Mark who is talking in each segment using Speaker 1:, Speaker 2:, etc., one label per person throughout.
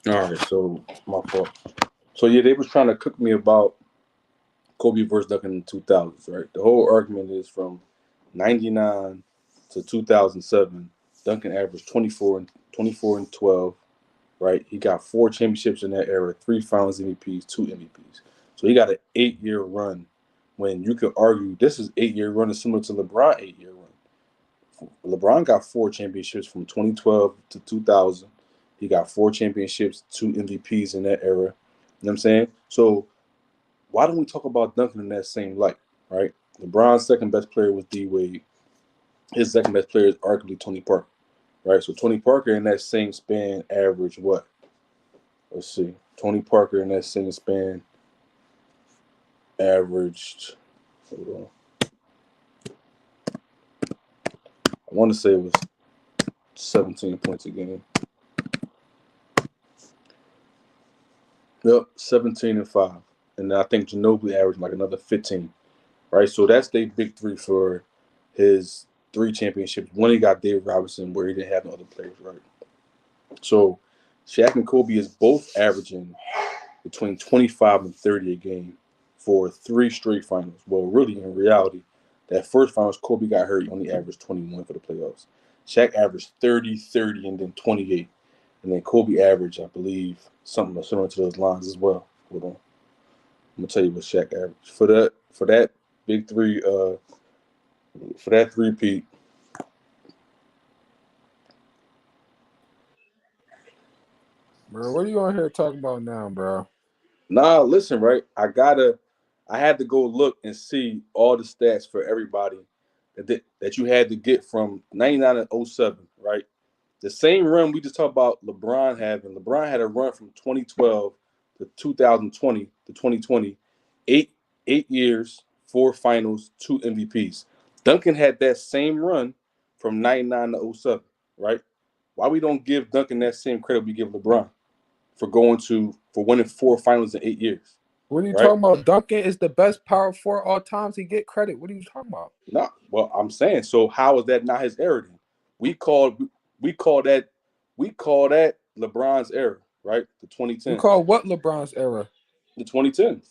Speaker 1: All right, so my fault. So yeah, they was trying to cook me about Kobe versus Duncan in the 2000s, right? The whole argument is from 99 to 2007, Duncan averaged 24 and 12, right? He got four championships in that era, three Finals MVPs, two MVPs. So he got an 8-year run. When you could argue this is 8-year run is similar to LeBron 8-year run. LeBron got four championships from 2012 to 2000. He got four championships, two MVPs in that era. You know what I'm saying? So why don't we talk about Duncan in that same light, right? LeBron's second best player was D Wade. His second best player is arguably Tony Parker, right? So Tony Parker in that same span averaged what? Let's see. Tony Parker in that same span averaged, hold on. I want to say it was 17 points a game. Yep, 17 and 5. And I think Ginobili averaged like another 15, right? So that's the big three for his three championships. One, he got David Robinson, where he didn't have no other players, right? So Shaq and Kobe is both averaging between 25 and 30 a game for three straight finals. Well, really, in reality, that first finals, Kobe got hurt. He only averaged 21 for the playoffs. Shaq averaged 30, 30, and then 28. And then Kobe averaged, I believe, something similar to those lines as well. Hold on. I'm gonna tell you what Shaq averaged. For that big three, for that three-peat,
Speaker 2: Bro, what are you on here talking about now, bro?
Speaker 1: nah, listen, right? I had to go look and see all the stats for everybody that you had to get from 99 and '07, right? The same run we just talked about LeBron having. LeBron had a run from 2012 to 2020 to 2020, eight years, four finals, two MVPs. Duncan had that same run from 99 to '07, right? Why we don't give Duncan that same credit we give LeBron for winning four finals in 8 years,
Speaker 2: What are you
Speaker 1: right?
Speaker 2: talking about? Duncan is the best power forward all times. He get credit. What are you talking about?
Speaker 1: No, well, I'm saying, so how is that not his era then? We call we call that we call that LeBron's era, right? The
Speaker 2: You
Speaker 1: 2010s.
Speaker 2: call what LeBron's era?
Speaker 1: The 2010s.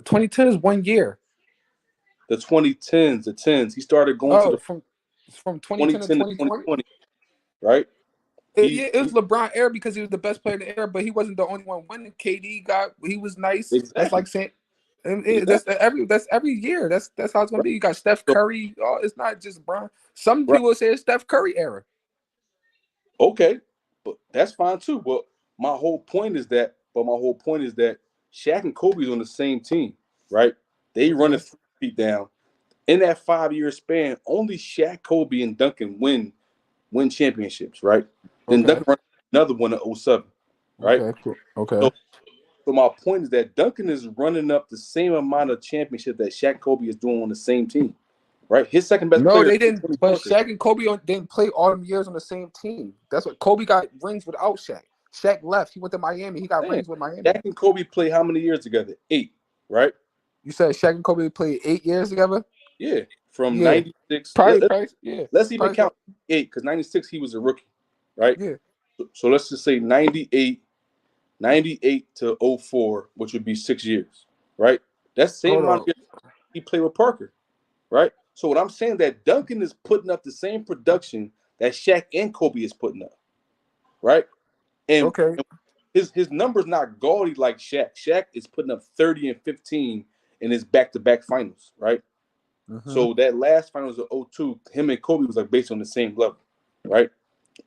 Speaker 2: 2010 is 1 year.
Speaker 1: The 2010s, the tens. He started going to
Speaker 2: Oh,
Speaker 1: the
Speaker 2: from 2010 to
Speaker 1: 2010 to
Speaker 2: 2020.
Speaker 1: 2020, right? He,
Speaker 2: Yeah, it was
Speaker 1: he
Speaker 2: LeBron era because he was the best player in the era, but he wasn't the only one winning. KD got he was nice. That's like
Speaker 1: exactly.
Speaker 2: saying, and
Speaker 1: Exactly.
Speaker 2: that's every year. That's how it's gonna
Speaker 1: Right.
Speaker 2: be. You got Steph
Speaker 1: So,
Speaker 2: Curry. Oh, it's not just Bron. Some
Speaker 1: right.
Speaker 2: people would say it's Steph Curry era.
Speaker 1: Okay. But that's fine too. But my whole point is that Shaq and Kobe's on the same team, right? They run a
Speaker 2: Okay.
Speaker 1: 3 feet down. In that 5 year span, only Shaq, Kobe, and Duncan win championships, right? Then
Speaker 2: Okay.
Speaker 1: Duncan run another one in '07, right?
Speaker 2: Okay. Cool. Okay.
Speaker 1: So, so my point is that Duncan is running up the same amount of championships that Shaq, Kobe is doing on the same team, right? His second best
Speaker 2: No,
Speaker 1: player is
Speaker 2: they
Speaker 1: still
Speaker 2: didn't.
Speaker 1: Tony
Speaker 2: But
Speaker 1: Parker.
Speaker 2: Shaq and Kobe didn't play all them years on the same team. That's what Kobe got rings without Shaq. Shaq left. He went to Miami. He got
Speaker 1: Damn,
Speaker 2: rings with Miami.
Speaker 1: Shaq and Kobe play how many years together? 8, right?
Speaker 2: You said Shaq and Kobe played 8 years together.
Speaker 1: Yeah, from
Speaker 2: Yeah.
Speaker 1: '96.
Speaker 2: Probably. Yeah.
Speaker 1: Let's even
Speaker 2: Probably so.
Speaker 1: count 8 because '96 he was a rookie, right?
Speaker 2: Yeah.
Speaker 1: So let's just say 98 to '04, which would be 6 years, right? That's the same
Speaker 2: Hold
Speaker 1: amount
Speaker 2: on.
Speaker 1: of years he played with Parker, right? So what I'm saying that Duncan is putting up the same production that Shaq and Kobe is putting up, right? And
Speaker 2: Okay.
Speaker 1: his numbers not gaudy like Shaq. Shaq is putting up 30 and 15 in his back-to-back finals, right?
Speaker 2: Mm-hmm.
Speaker 1: So that last finals of '02, him and Kobe was like based on the same level, right?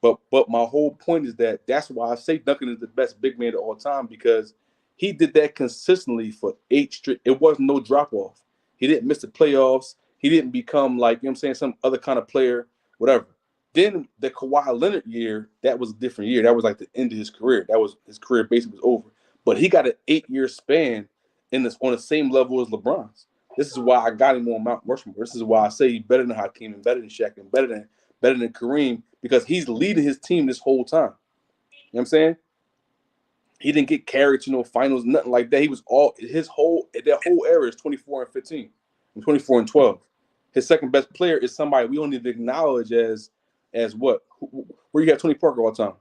Speaker 1: But my whole point is that that's why I say Duncan is the best big man of all time because he did that consistently for 8 straight. It wasn't no drop off. He didn't miss the playoffs. He didn't become like, you know what I'm saying, some other kind of player, whatever. Then the Kawhi Leonard year, that was a different year. That was like the end of his career. That was his career basically was over. But he got an 8 year span in this on the same level as LeBron's. This is why I got him on Mount Rushmore. This is why I say he's better than Hakeem and better than Shaq and better than Kareem because he's leading his team this whole time. You know what I'm saying? He didn't get carried to no finals, nothing like that. He was all his whole that whole era is 24 and 15 and 24 and 12. His second best player is somebody we don't even acknowledge as what? Where you got Tony Parker all the time?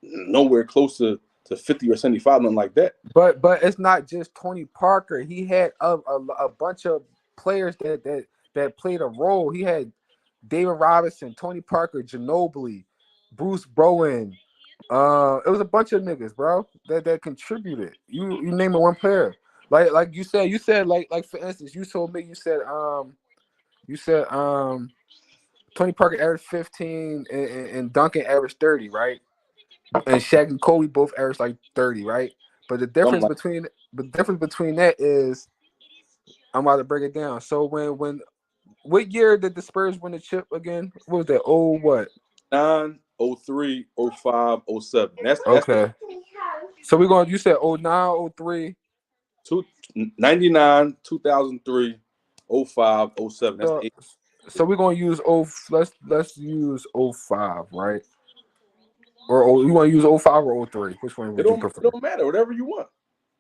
Speaker 1: nowhere close to 50 or 75, nothing like that.
Speaker 2: But it's not just Tony Parker. He had a bunch of players that played a role. He had David Robinson, Tony Parker, Ginobili, Bruce Bowen. It was a bunch of niggas, bro, that contributed. You name it one player. Like you said like for instance, you told me you said Tony Parker averaged 15 and Duncan averaged 30, right? And Shaq and Kobe both averaged like 30, right? But
Speaker 1: Something like
Speaker 2: the difference between that is I'm about to break it down. So when what year did the Spurs win the chip again? What was that? Oh what?
Speaker 1: 9, 03, 05, 07. That's the
Speaker 2: Okay. So we're going you said 09, 03.
Speaker 1: two, 99, 2003, 05, 07. That's
Speaker 2: So
Speaker 1: the 8.
Speaker 2: so we're gonna use let's use 05, right? Or you want to use 05 or 03? Which one
Speaker 1: It
Speaker 2: would you
Speaker 1: don't
Speaker 2: prefer?
Speaker 1: it don't matter. Whatever you want.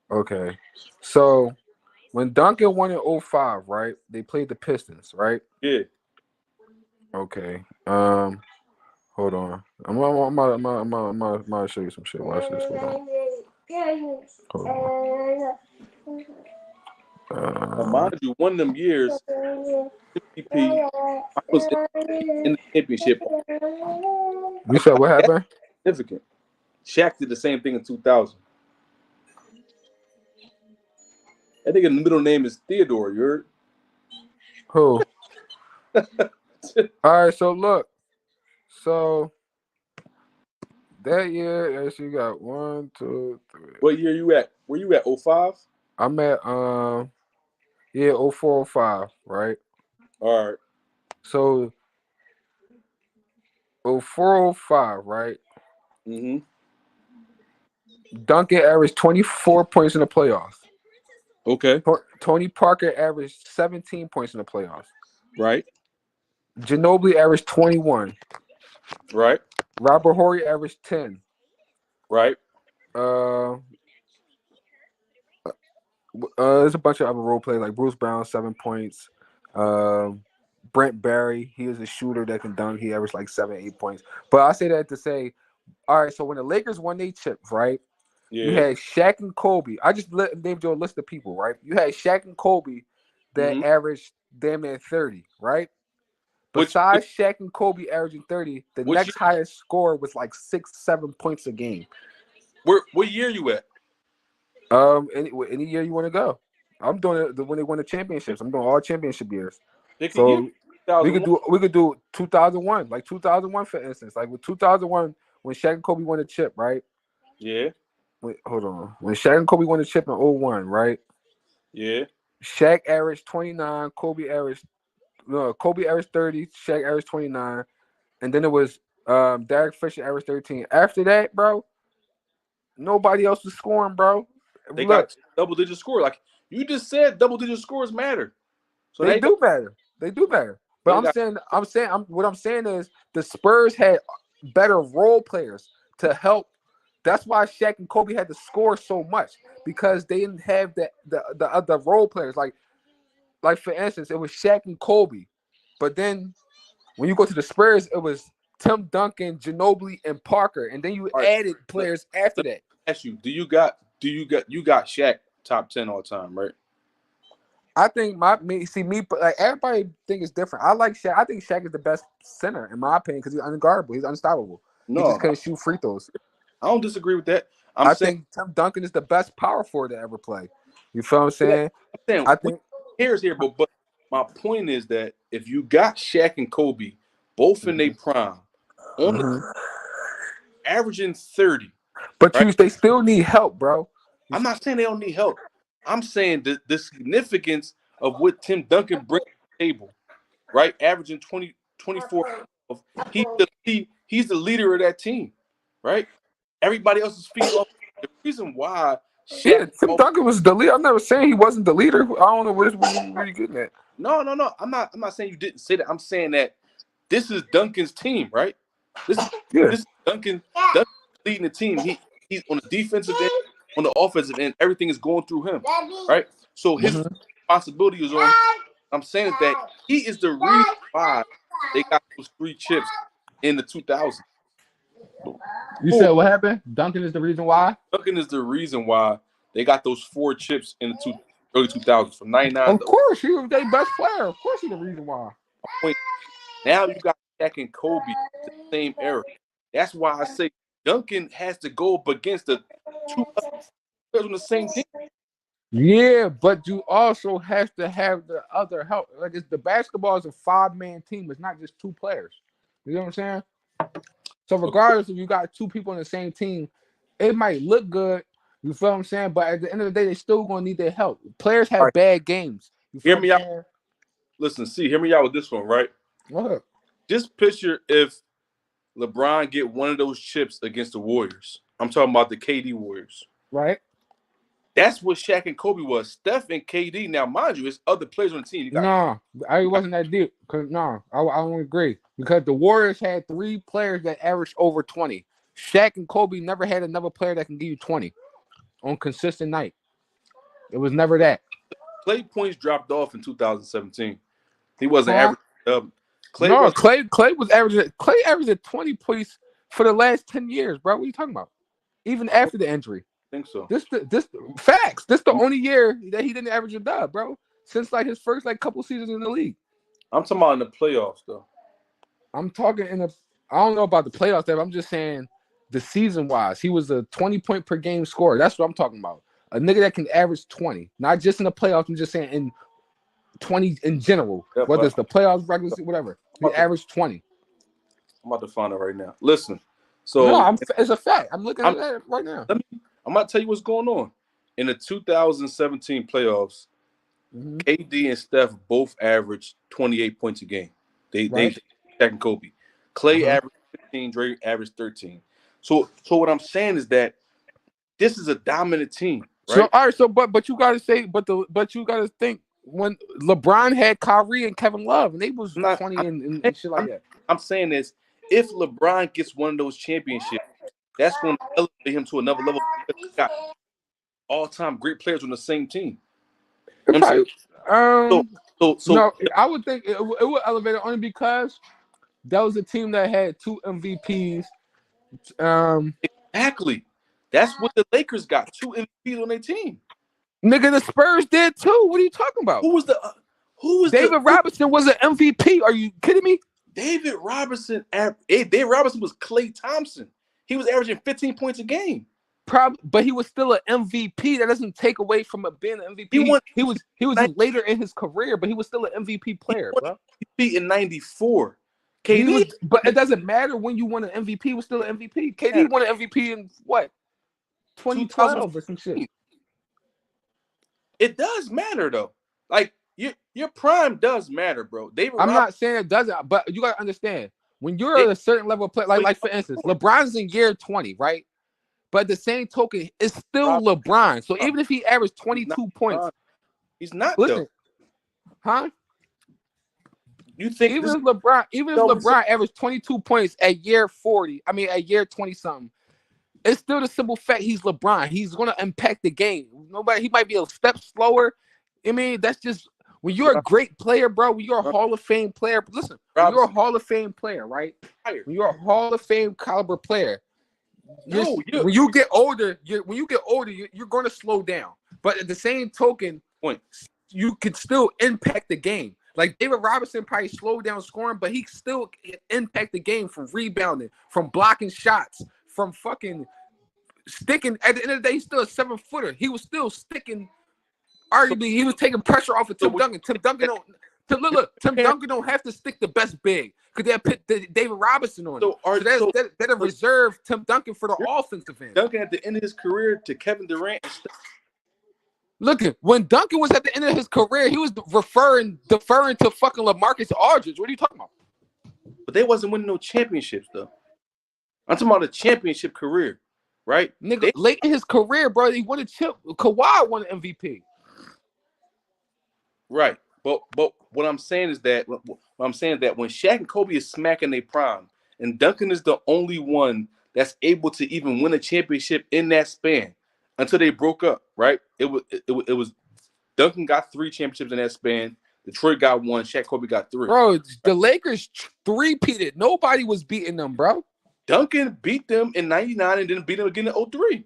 Speaker 2: Okay. So when Duncan won in 05, right? They played the Pistons, right?
Speaker 1: Yeah.
Speaker 2: Okay. Hold on. I'm gonna show you some shit. Watch this. Hold on.
Speaker 1: Mind you, one of them years, MVP, I was in the championship.
Speaker 2: You said what
Speaker 1: That's
Speaker 2: happened?
Speaker 1: significant. Shaq did the same thing in 2000. I think the middle name is Theodore. You heard?
Speaker 2: Who? All right. So look. So that year, as you got 1, 2, 3.
Speaker 1: What year you at? Where you at? 05?
Speaker 2: I'm at 04, 05, right?
Speaker 1: All right.
Speaker 2: So 04, 05, right?
Speaker 1: Mm-hmm.
Speaker 2: Duncan averaged 24 points in the playoffs.
Speaker 1: Okay.
Speaker 2: Tony Parker averaged 17 points in the playoffs.
Speaker 1: Right.
Speaker 2: Ginobili averaged 21.
Speaker 1: Right.
Speaker 2: Robert Horry averaged 10.
Speaker 1: Right.
Speaker 2: There's a bunch of other role players like Bruce Brown, 7 points. Brent Barry, he is a shooter that can dunk. He averaged like 7, 8 points. But I say that to say, all right, so when the Lakers won their chip, right? You
Speaker 1: Yeah.
Speaker 2: had Shaq and Kobe. I just named you a list of people, right? You had Shaq and Kobe that
Speaker 1: Mm-hmm.
Speaker 2: averaged damn near 30, right?
Speaker 1: Which
Speaker 2: Besides Shaq and Kobe averaging 30, the
Speaker 1: which
Speaker 2: next highest score was like 6, 7 points a game.
Speaker 1: what year you at?
Speaker 2: Any year you want to go. I'm doing it when they won the championships. I'm doing all championship years.
Speaker 1: Pick a year.
Speaker 2: So we
Speaker 1: 2001.
Speaker 2: could do 2001, like 2001 for instance. Like with 2001 when Shaq and Kobe won the chip, right?
Speaker 1: Yeah.
Speaker 2: Wait, hold on. When Shaq and Kobe won the chip in 01, right?
Speaker 1: Yeah.
Speaker 2: Shaq averaged 29, Kobe averaged 30, Shaq averaged 29, and then it was Derek Fisher averaged 13. After that, bro, nobody else was scoring, bro.
Speaker 1: They
Speaker 2: Look,
Speaker 1: got double-digit score. Like you just said, double-digit scores matter. So
Speaker 2: they
Speaker 1: they got
Speaker 2: do matter. They do matter. But
Speaker 1: they got
Speaker 2: what I'm saying is the Spurs had better role players to help. That's why Shaq and Kobe had to score so much because they didn't have the other role players. Like for instance, it was Shaq and Kobe, but then when you go to the Spurs, it was Tim Duncan, Ginobili, and Parker, and then you
Speaker 1: all right.
Speaker 2: added players after
Speaker 1: Let me
Speaker 2: that.
Speaker 1: ask you, you got Shaq top 10 all time, right?
Speaker 2: I think like everybody think it's different. I like Shaq. I think Shaq is the best center in my opinion because he's unguardable. He's unstoppable. He just
Speaker 1: No,
Speaker 2: couldn't shoot free throws.
Speaker 1: I don't disagree with that. I'm
Speaker 2: I
Speaker 1: saying
Speaker 2: think Tim Duncan is the best power forward to ever play. You feel what I'm saying? I
Speaker 1: we
Speaker 2: think.
Speaker 1: cares here, but my point is that if you got Shaq and Kobe both in their prime, on the averaging 30,
Speaker 2: But
Speaker 1: right?
Speaker 2: they still need help, bro.
Speaker 1: I'm not saying they don't need help. I'm saying the significance of what Tim Duncan brings to the table, right? Averaging 20, 24. He's the leader of that team, right? Everybody else is feeding off. The reason why
Speaker 2: Yeah,
Speaker 1: Shaq
Speaker 2: Tim Duncan was the leader. I'm never saying he wasn't the leader. I don't know what you getting at.
Speaker 1: No. I'm not saying you didn't say that. I'm saying that this is Duncan's team, right? This is Duncan leading the team. He's on the defensive end, on the offensive end. Everything is going through him, right? So his responsibility is on him. I'm saying that he is the reason why they got those 3 chips in the 2000s.
Speaker 2: You said what happened? Duncan is the reason why?
Speaker 1: Duncan is the reason why they got those 4 chips in the early 2000s from 99
Speaker 2: Of
Speaker 1: to
Speaker 2: course, he was their best player. Of course, he's the reason why.
Speaker 1: point. Now you got Shaq and Kobe the same era. That's why I say Duncan has to go up against the 2 other players on the same team.
Speaker 2: Yeah, but you also have to have the other help. Like the basketball is a 5-man team. It's not just 2 players. You know what I'm saying? So regardless if you got 2 people on the same team, it might look good. You feel what I'm saying? But at the end of the day, they still gonna need their help. Players have
Speaker 1: Right.
Speaker 2: bad games. You feel
Speaker 1: Hear me
Speaker 2: what I'm
Speaker 1: out.
Speaker 2: saying?
Speaker 1: Listen, hear me out with this one, right?
Speaker 2: Go ahead.
Speaker 1: Just picture if LeBron get one of those chips against the Warriors. I'm talking about the KD Warriors.
Speaker 2: Right?
Speaker 1: That's what Shaq and Kobe was. Steph and KD. Now, mind you, it's other players on the team.
Speaker 2: No, I wasn't that deep. Cause no, I don't agree. Because the Warriors had 3 players that averaged over 20. Shaq and Kobe never had another player that can give you 20 on consistent night. It was never that.
Speaker 1: Clay points dropped off in 2017. He wasn't
Speaker 2: Huh?
Speaker 1: average. Clay
Speaker 2: No,
Speaker 1: was.
Speaker 2: Clay was averaging. Clay averaged 20 points for the last 10 years, bro. What are you talking about? Even after the injury.
Speaker 1: I think so.
Speaker 2: This facts. This the only year that he didn't average a dub, bro. Since like his first like couple seasons in the league.
Speaker 1: I'm talking about in the playoffs, though.
Speaker 2: I'm talking I don't know about the playoffs, but I'm just saying the season wise, he was a 20-point per game scorer. That's what I'm talking about. A nigga that can average 20, not just in the playoffs. I'm just saying in 20 in general,
Speaker 1: Yeah,
Speaker 2: whether it's the playoffs, regular season, whatever. He averaged 20.
Speaker 1: I'm about to find it right now. Listen,
Speaker 2: No,
Speaker 1: so
Speaker 2: it's a fact. I'm looking
Speaker 1: I'm,
Speaker 2: at it right now.
Speaker 1: I'm about to tell you what's going on. In the 2017 playoffs,
Speaker 2: Mm-hmm.
Speaker 1: KD and Steph both averaged 28 points a game. They
Speaker 2: Right.
Speaker 1: Shaq and Kobe. Clay averaged 15, Dre averaged 13. So what I'm saying is that this is a dominant team, right?
Speaker 2: So all right, so but you gotta say, but you gotta think when LeBron had Kyrie and Kevin Love, and they was 20 and shit like that.
Speaker 1: I'm saying this: if LeBron gets one of those championships, that's going to elevate him to another level. Because he got all-time great players on the same team. You know what I'm saying?
Speaker 2: No, I would think it would elevate it only because that was a team that had 2 MVPs.
Speaker 1: Exactly. That's what the Lakers got, 2 MVPs on their team.
Speaker 2: Nigga, the Spurs did too. What are you talking about?
Speaker 1: Who was
Speaker 2: David Robinson was an MVP. Are you kidding me?
Speaker 1: David Robinson was Klay Thompson. He was averaging 15 points a game.
Speaker 2: But he was still an MVP. That doesn't take away from being an MVP. He was later in his career, but he was still an MVP player, bro.
Speaker 1: MVP in '94. KD,
Speaker 2: but it doesn't matter when you won an MVP. He was still an MVP. KD won an MVP in what? 2012 or some shit.
Speaker 1: It does matter though. Like your prime does matter, bro.
Speaker 2: I'm not saying it doesn't, but you gotta understand when you're at a certain level of play, like for instance, LeBron's in year 20, right? But the same token, it's still LeBron. So even if he averaged 22 points,
Speaker 1: he's not.
Speaker 2: Listen, huh?
Speaker 1: You think
Speaker 2: even if LeBron averaged 22 points at year 40, I mean at year 20 something, it's still the simple fact he's LeBron. He's gonna impact the game. He might be a step slower. I mean, that's just when you're a great player, bro. When you're a Hall of Fame player, listen. When you're a Hall of Fame player, right? When you're a Hall of Fame caliber player, when you get older, you're going to slow down. But at the same token, you can still impact the game. Like David Robinson probably slowed down scoring, but he still impact the game from rebounding, from blocking shots, from fucking sticking. At the end of the day, he's still a 7-footer. He was still sticking. Arguably, he was taking pressure off of Tim Duncan. Tim Duncan don't have to stick the best big because they put David Robinson on it. That'll reserve Tim Duncan for the offensive end.
Speaker 1: Duncan at the end of his career to Kevin Durant.
Speaker 2: Look, when Duncan was at the end of his career, he was deferring to fucking LaMarcus Aldridge. What are you talking about?
Speaker 1: But they wasn't winning no championships though. I'm talking about a championship career, right?
Speaker 2: Nigga, late in his career, bro, he won a chip. Kawhi won an MVP.
Speaker 1: Right, but what I'm saying is that when Shaq and Kobe is smacking their prime, and Duncan is the only one that's able to even win a championship in that span until they broke up. Right? It was Duncan got 3 championships in that span. Detroit got 1. Shaq Kobe got 3.
Speaker 2: Bro, the Lakers 3-peated. Nobody was beating them, bro.
Speaker 1: Duncan beat them in 99 and then beat them again in 03.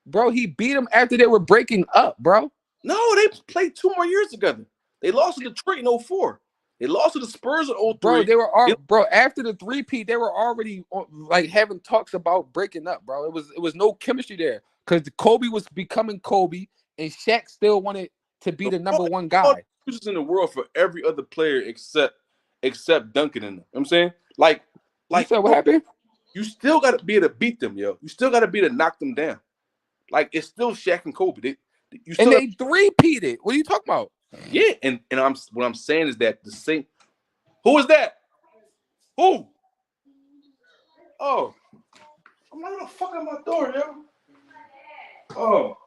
Speaker 2: Bro, he beat them after they were breaking up, bro.
Speaker 1: No, they played 2 more years together. They lost to Detroit in 04. They lost to the Spurs in 03.
Speaker 2: Bro, they were all, bro, after the 3-peat, they were already like having talks about breaking up, bro. It was no chemistry there because Kobe was becoming Kobe and Shaq still wanted to be the number one guy.
Speaker 1: Excuses in the world for every other player except Duncan in them. You know what I'm saying? Like
Speaker 2: You said what happened?
Speaker 1: You still got to be able to beat them, yo. You still got to be able to knock them down. Like, it's still Shaq and Kobe.
Speaker 2: They 3-peated. What are you talking about?
Speaker 1: Yeah, and what I'm saying is that the same. Who is that? Who? Oh, I'm not gonna fuck up my door, yo. Oh,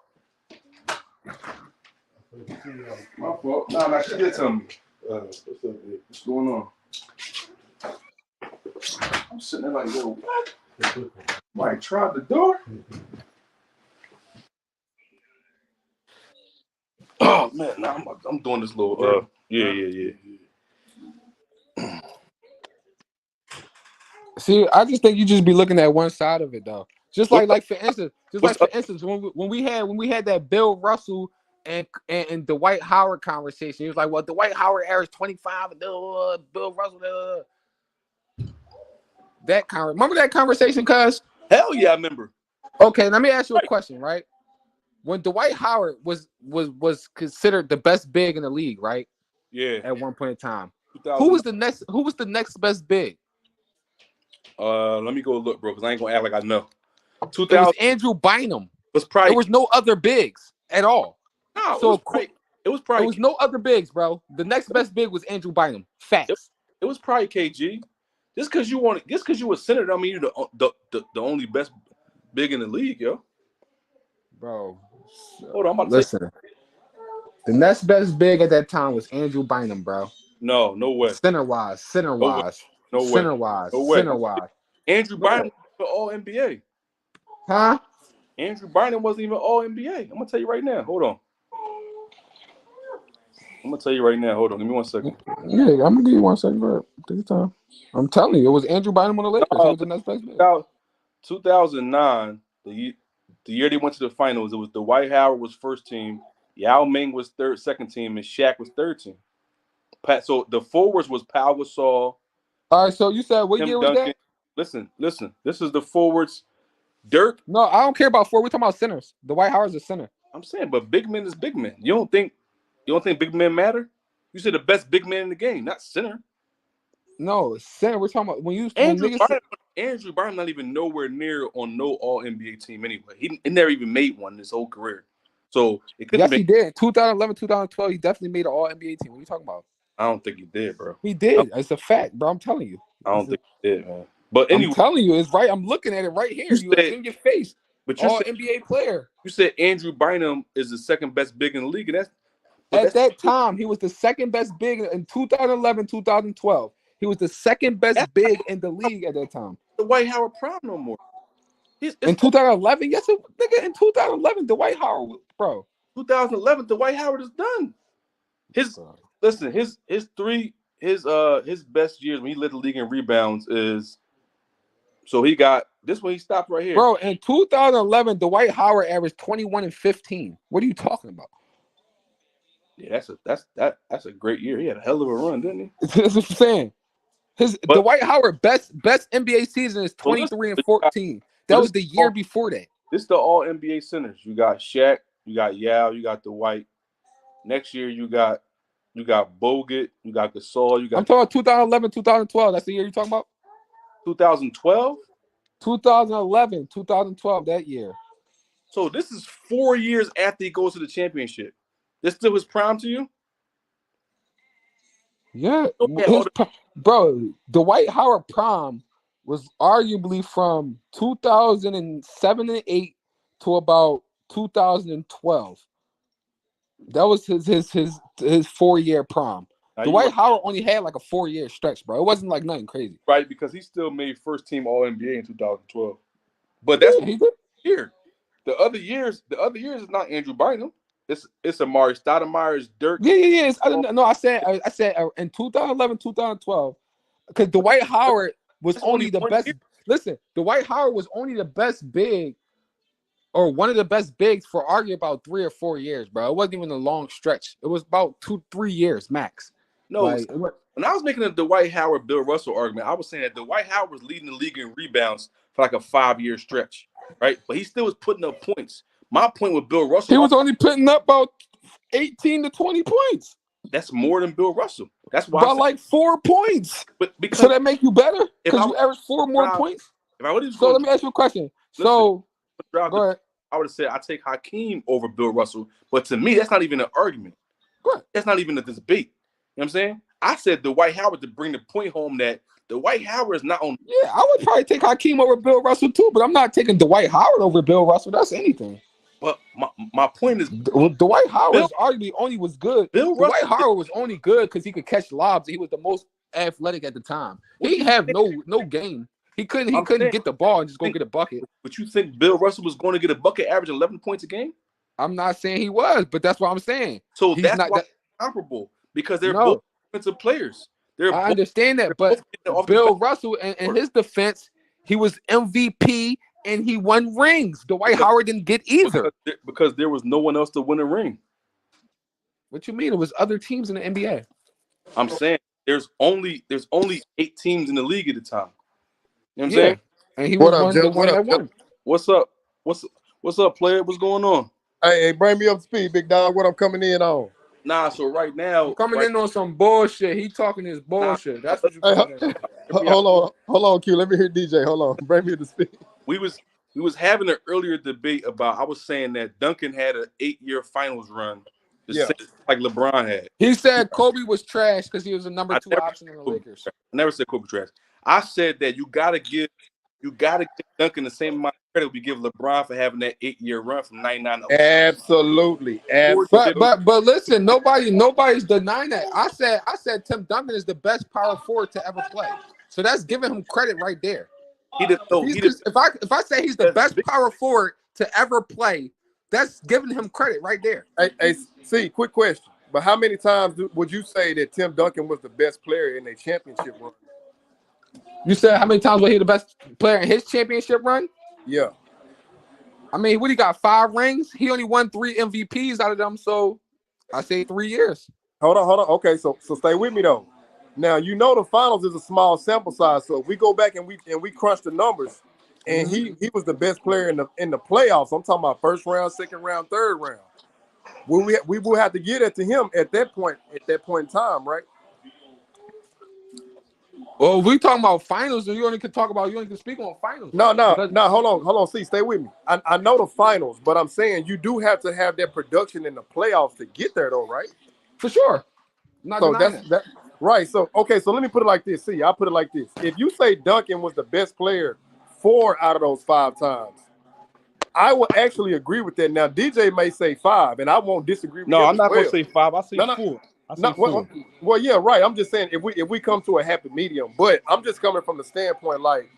Speaker 1: my fault. Nah, she did tell me. What's up, dude? What's going on? I'm sitting there like, yo, what? Mike tried the door. Oh man, nah, I'm doing this little. Yeah.
Speaker 2: See, I just think you just be looking at one side of it though. Just like for instance, when we had that Bill Russell and Dwight Howard conversation, he was like, "Well, Dwight Howard averaged 25, and Bill Russell." Remember that conversation, cuz?
Speaker 1: Hell yeah, I remember.
Speaker 2: Okay, let me ask you a question, right? When Dwight Howard was considered the best big in the league, right?
Speaker 1: Yeah.
Speaker 2: At one point in time, who was the next best big?
Speaker 1: Let me go look, bro, because I ain't gonna act like I know.
Speaker 2: It was Andrew Bynum.
Speaker 1: There
Speaker 2: was no other bigs at all.
Speaker 1: No,
Speaker 2: so
Speaker 1: it was probably
Speaker 2: no other bigs, bro. The next best big was Andrew Bynum. Facts.
Speaker 1: It was probably KG. Just because you were center, I mean you're the only best big in the league, yo.
Speaker 2: Bro,
Speaker 1: hold on, I'm about
Speaker 2: to listen. The next best big at that time was Andrew Bynum, bro.
Speaker 1: No way.
Speaker 2: Center wise.
Speaker 1: No way. Andrew Bynum was all NBA.
Speaker 2: Huh?
Speaker 1: Andrew Bynum wasn't even all NBA. I'm gonna tell you right now. Hold on. Hold on. Give me 1 second.
Speaker 2: Yeah, I'm gonna give you 1 second, bro. Take your time. I'm telling you, it was Andrew Bynum on the Lakers. He was the next best big.
Speaker 1: 2009, the year they went to the finals, it was Dwight Howard was first team, Yao Ming was second team, and Shaq was third team. So the forwards was Pau Gasol.
Speaker 2: All right, so you said what year was
Speaker 1: Duncan. That? Listen. This is the forwards. Dirk.
Speaker 2: No, I don't care about forward. We're talking about centers. Dwight Howard's a center.
Speaker 1: I'm saying, but big men is big men. You don't think big men matter? You said the best big man in the game, not center.
Speaker 2: No, center. We're talking about when you
Speaker 1: Andrew Bynum not even nowhere near on no All NBA team anyway. He never even made one his whole career. So it could.
Speaker 2: Yes, he did. 2011, 2012, he definitely made an All NBA team. What are you talking about?
Speaker 1: I don't think he did, bro.
Speaker 2: He did. It's a fact, bro. I'm telling you.
Speaker 1: I don't think he did, man. But anyway,
Speaker 2: I'm telling you, it's right. I'm looking at it right here. It's in your face. But you said NBA player.
Speaker 1: You said Andrew Bynum is the second best big in the league, and
Speaker 2: at that time he was the second best big in 2011, 2012. He was the second best big in the league at that time.
Speaker 1: The Dwight Howard prime no more.
Speaker 2: In 2011, yes, nigga. In 2011, Dwight Howard, bro.
Speaker 1: 2011, Dwight Howard is done. His best years when he led the league in rebounds is. So he got this one. He stopped right here,
Speaker 2: bro. In 2011, Dwight Howard averaged 21 and 15. What are you talking about?
Speaker 1: Yeah, that's a great year. He had a hell of a run, didn't he?
Speaker 2: That's what I'm saying. Dwight Howard best NBA season is 23 and 14. That was the year before that.
Speaker 1: This is the All NBA centers. You got Shaq, you got Yao, you got Dwight. Next year you got Bogut, you got Gasol, you got.
Speaker 2: I'm talking 2011, 2012. That's the year you're talking about.
Speaker 1: 2012,
Speaker 2: 2011, 2012. That year.
Speaker 1: So this is 4 years after he goes to the championship. This still his prime to you?
Speaker 2: Yeah, bro. Dwight Howard prime was arguably from 2007 and 8 to about 2012. That was his 4-year prime. Dwight Howard only had like a 4-year stretch, bro. It wasn't like nothing crazy,
Speaker 1: right? Because he still made first team All NBA in 2012. But that's what he did here. The other years is not Andrew Bynum. It's Amari Stoudemire, Dirk.
Speaker 2: Yeah. I said in 2011, 2012, because Dwight Howard was only the best. listen, Dwight Howard was only the best big or one of the best bigs for arguably about 3 or 4 years, bro. It wasn't even a long stretch. It was about 2-3 years max.
Speaker 1: No, when I was making the Dwight Howard, Bill Russell argument, I was saying that Dwight Howard was leading the league in rebounds for like a 5-year stretch, right? But he still was putting up points. My point with Bill Russell,
Speaker 2: he was only putting up about 18 to 20 points.
Speaker 1: That's more than Bill Russell. That's why.
Speaker 2: By like 4 points.
Speaker 1: But because
Speaker 2: so that make you better? Because you average 4 more points?
Speaker 1: If I would have
Speaker 2: so let me ask you a question. Go ahead.
Speaker 1: I would have said I take Hakeem over Bill Russell. But to me, that's not even an argument. That's not even a debate. You know what I'm saying? I said Dwight Howard to bring the point home that Dwight Howard is not on.
Speaker 2: Yeah, I would probably take Hakeem over Bill Russell too, but I'm not taking Dwight Howard over Bill Russell. That's anything.
Speaker 1: But my point is,
Speaker 2: Dwight Howard arguably only was good. Dwight Howard was only good because he could catch lobs. He was the most athletic at the time. He have no game. He couldn't get the ball and just go get a bucket.
Speaker 1: But you think Bill Russell was going to get a bucket, average 11 points a game?
Speaker 2: I'm not saying he was, but that's what I'm saying.
Speaker 1: So that's not comparable because they're both offensive players.
Speaker 2: I understand that, but Bill Russell, in his defense, he was MVP and he won rings. Dwight Howard didn't get either
Speaker 1: because there was no one else to win a ring.
Speaker 2: What you mean? It was other teams in the NBA.
Speaker 1: I'm saying there's only 8 teams in the league at the time. You know what I'm saying?
Speaker 2: And he was the one that won.
Speaker 1: What's up? What's up, player? What's going on?
Speaker 3: Hey, bring me up to speed, big dog. What I'm coming in on?
Speaker 1: Nah, so right now
Speaker 2: coming in on some bullshit. He talking his bullshit. That's what you
Speaker 3: hold on, Q. Let me hear DJ. Hold on. Bring me up to speed.
Speaker 1: We was having an earlier debate about. I was saying that Duncan had an 8-year finals run, same like LeBron had.
Speaker 2: He said Kobe was trash because he was a number 2 option in the Lakers.
Speaker 1: I never said Kobe trash. I said that you gotta give Duncan the same amount of credit we give LeBron for having that 8-year run from 99 to
Speaker 3: absolutely.
Speaker 2: But listen, nobody's denying that. I said Tim Duncan is the best power forward to ever play. So that's giving him credit right there. If I say he's the best power forward to ever play, that's giving him credit right there.
Speaker 3: Hey, see, quick question. But how many times would you say that Tim Duncan was the best player in a championship run?
Speaker 2: You said how many times was he the best player in his championship run?
Speaker 3: Yeah.
Speaker 2: I mean, what he got 5 rings? He only won 3 MVPs out of them, so I say 3 years.
Speaker 3: Hold on. Okay, so stay with me though. Now you know the finals is a small sample size, so if we go back and we crunch the numbers, and he was the best player in the playoffs. I'm talking about first round, second round, third round. We will have to get it to him at that point in time, right?
Speaker 2: Well, we talking about finals, and you only can speak on finals.
Speaker 3: No. Hold on. See, stay with me. I know the finals, but I'm saying you do have to have that production in the playoffs to get there, though, right?
Speaker 2: For sure. So
Speaker 3: that's that. Right. So okay. So let me put it like this. See, I'll put it like this. If you say Duncan was the best player 4 out of those 5 times, I will actually agree with that. Now, DJ may say 5, and I won't disagree with him.
Speaker 1: No, I'm not going to say 5. I say 4.
Speaker 3: Well, yeah, right. I'm just saying if we come to a happy medium, but I'm just coming from the standpoint like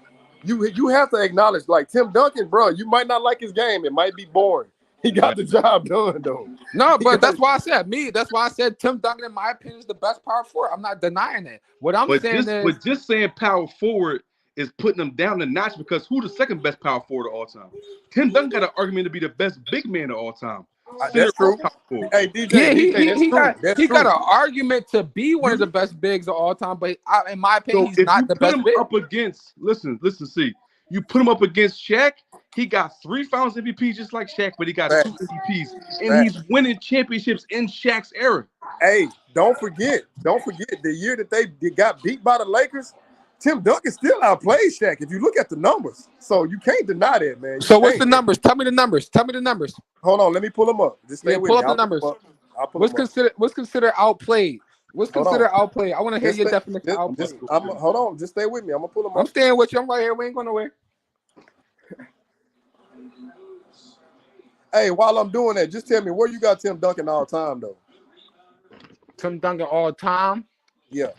Speaker 3: you have to acknowledge like Tim Duncan, bro. You might not like his game. It might be boring. He got the job done though.
Speaker 2: No, but that's why I said Tim Duncan, in my opinion, is the best power forward. I'm not denying that. But
Speaker 1: just saying power forward is putting them down a notch because who's the second best power forward of all time? Tim Duncan got an argument to be the best big man of all time.
Speaker 3: That's true. Hey, DJ,
Speaker 2: he got an argument to be one of the best bigs of all time, but in my opinion, he's not the best big.
Speaker 1: Up against, listen, see, you put him up against Shaq. He got 3 Finals MVPs just like Shaq, but he got 2 MVPs, and he's winning championships in Shaq's era.
Speaker 3: Hey, don't forget the year that they got beat by the Lakers. Tim Duncan still outplayed Shaq if you look at the numbers. So you can't deny that, man.
Speaker 2: What's the numbers? Tell me the numbers.
Speaker 3: Hold on, let me pull them up. Just stay with
Speaker 2: pull
Speaker 3: me.
Speaker 2: Up the numbers. What's considered outplayed? What's considered outplayed? I want to hear your definition of outplayed.
Speaker 3: Hold on, just stay with me. I'm gonna pull them up.
Speaker 2: I'm staying with you. I'm right here. We ain't going nowhere.
Speaker 3: Hey, while I'm doing that, just tell me where you got Tim Duncan all time though.
Speaker 2: Tim Duncan all time?
Speaker 3: Yeah.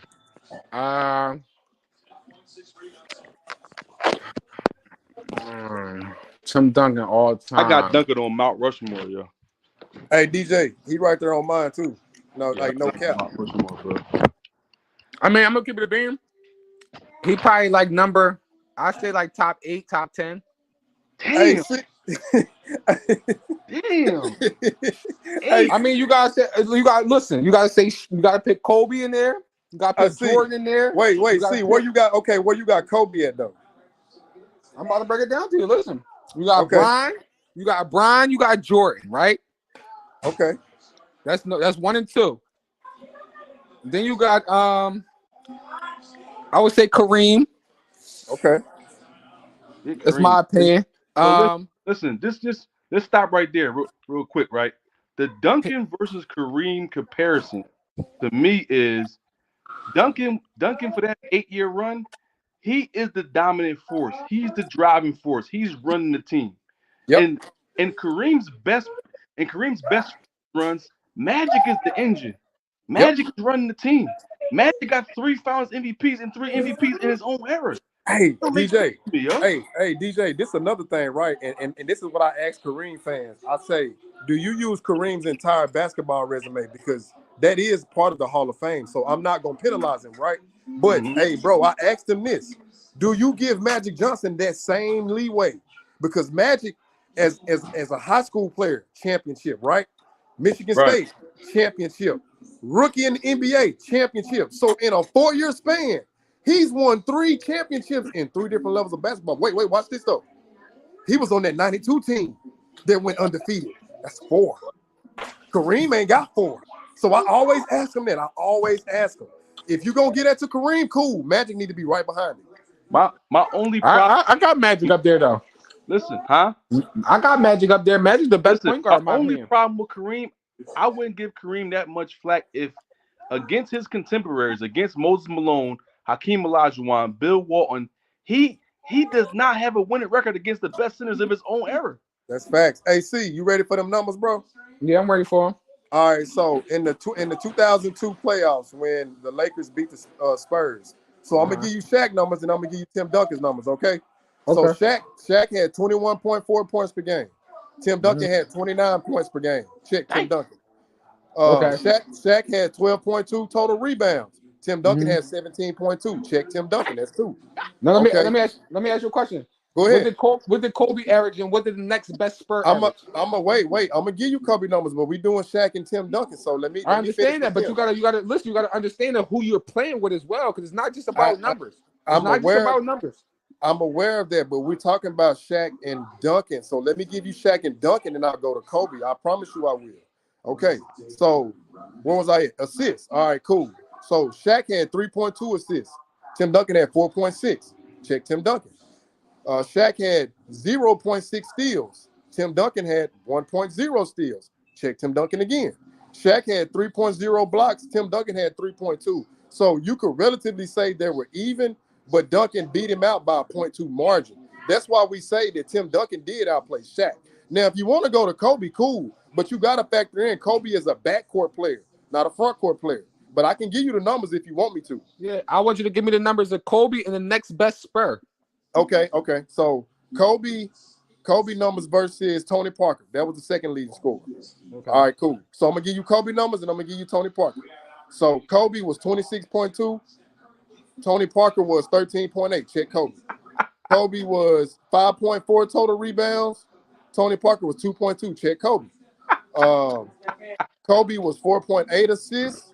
Speaker 2: Tim Duncan all time.
Speaker 1: I got Duncan on Mount Rushmore, yo.
Speaker 3: Hey DJ, he right there on mine too. No, like no cap.
Speaker 1: Mount Rushmore, bro.
Speaker 2: I mean, I'm gonna keep it a beam. He probably like number I say like top 8, top 10.
Speaker 3: Hey,
Speaker 1: Damn.
Speaker 3: see,
Speaker 1: Damn.
Speaker 3: hey,
Speaker 2: I mean, you gotta listen. You gotta say you gotta pick Kobe in there. You gotta
Speaker 3: I
Speaker 2: put
Speaker 3: see.
Speaker 2: Jordan in there.
Speaker 3: Wait,
Speaker 2: You gotta
Speaker 3: see,
Speaker 2: pick,
Speaker 3: where you got? Okay, where you got Kobe at though?
Speaker 2: I'm about to break it down to you. Listen, you got
Speaker 3: Okay,
Speaker 2: you got Jordan, right?
Speaker 3: okay,
Speaker 2: That's 1 and 2. Then you got I would say Kareem.
Speaker 3: okay.
Speaker 1: Yeah,
Speaker 2: That's
Speaker 1: Kareem.
Speaker 2: my opinion.
Speaker 1: So listen, let's stop right there real quick, right? The Duncan versus Kareem comparison to me is Duncan for that 8-year run, he is the dominant force. He's the driving force. He's running the team.
Speaker 3: Yep,
Speaker 1: And Kareem's best runs, Magic is the engine.
Speaker 3: yep.
Speaker 1: Magic is running the team. Magic got 3 Finals MVPs and 3 MVPs in his own era.
Speaker 3: Hey,
Speaker 1: Don't make sense
Speaker 3: DJ.
Speaker 1: to me, yo.
Speaker 3: Hey, DJ. This is another thing, right? And this is what I ask Kareem fans. I say, do you use Kareem's entire basketball resume? Because that is part of the Hall of Fame. So I'm not gonna penalize him, right? But hey, bro, I asked him this: do you give Magic Johnson that same leeway? Because Magic, as a high school player, championship, right? Michigan
Speaker 1: Right.
Speaker 3: State championship, rookie in the NBA championship. So in a 4-year span, he's won 3 championships in 3 different levels of basketball. Wait, watch this though. He was on that 92 team that went undefeated. That's 4. Kareem ain't got 4. So I always ask him that. I always ask him. If you're gonna get that to Kareem, cool. Magic need to be right behind him.
Speaker 1: My only problem.
Speaker 2: I got Magic up there though.
Speaker 1: Listen, huh?
Speaker 2: I got Magic up there. Magic's the best
Speaker 1: Listen,
Speaker 2: point guard, in
Speaker 1: my
Speaker 2: my
Speaker 1: only
Speaker 2: opinion.
Speaker 1: problem with Kareem, I wouldn't give Kareem that much flack if against his contemporaries, against Moses Malone, Hakeem Olajuwon, Bill Walton, he does not have a winning record against the best centers of his own era.
Speaker 3: That's facts. Hey, C, you ready for them numbers, bro?
Speaker 2: Yeah, I'm ready for him.
Speaker 3: All right, so in the 2002 playoffs when the Lakers beat the Spurs, so I'm gonna give you Shaq numbers and I'm gonna give you Tim Duncan's numbers, okay? So
Speaker 2: Okay.
Speaker 3: Shaq had 21.4 points per game. Tim Duncan had 29 points per game. Check Tim Duncan.
Speaker 2: Okay.
Speaker 3: Shaq had 12.2 total rebounds. Tim Duncan had 17.2. Check Tim Duncan. That's 2.
Speaker 2: Now
Speaker 3: Okay,
Speaker 2: let me ask you a question.
Speaker 3: go
Speaker 2: What
Speaker 3: ahead.
Speaker 2: did Kobe average and what did the next best Spur average?
Speaker 3: Wait. I'm gonna give you Kobe numbers, but we doing Shaq and Tim Duncan. So let me
Speaker 2: I
Speaker 3: finish
Speaker 2: understand that,
Speaker 3: with
Speaker 2: but
Speaker 3: him.
Speaker 2: you gotta listen. You gotta understand who you're playing with as well, because it's not just
Speaker 3: I,
Speaker 2: about numbers. It's
Speaker 3: I'm
Speaker 2: not just
Speaker 3: aware.
Speaker 2: about numbers.
Speaker 3: I'm aware of that, but we're talking about Shaq and Duncan. So let me give you Shaq and Duncan, and I'll go to Kobe. I promise you I will. Okay, so where was I at? Assists. All right, cool. So Shaq had 3.2 assists. Tim Duncan had 4.6. Check Tim Duncan. Shaq had 0.6 steals. Tim Duncan had 1.0 steals. Check Tim Duncan again. Shaq had 3.0 blocks. Tim Duncan had 3.2. So you could relatively say they were even, but Duncan beat him out by a 0.2 margin. That's why we say that Tim Duncan did outplay Shaq. Now, if you want to go to Kobe, cool, but you got to factor in Kobe is a backcourt player, not a frontcourt player. But I can give you the numbers if you want me to.
Speaker 2: Yeah, I want you to give me the numbers of Kobe and the next best Spur.
Speaker 3: Okay. So Kobe numbers versus Tony Parker. That was the second leading scorer.
Speaker 2: Okay.
Speaker 3: All right, cool. So I'm gonna give you Kobe numbers and I'm gonna give you Tony Parker. So Kobe was 26.2. Tony Parker was 13.8. Check Kobe. Kobe was 5.4 total rebounds. Tony Parker was 2.2. Check Kobe. Kobe was 4.8 assists.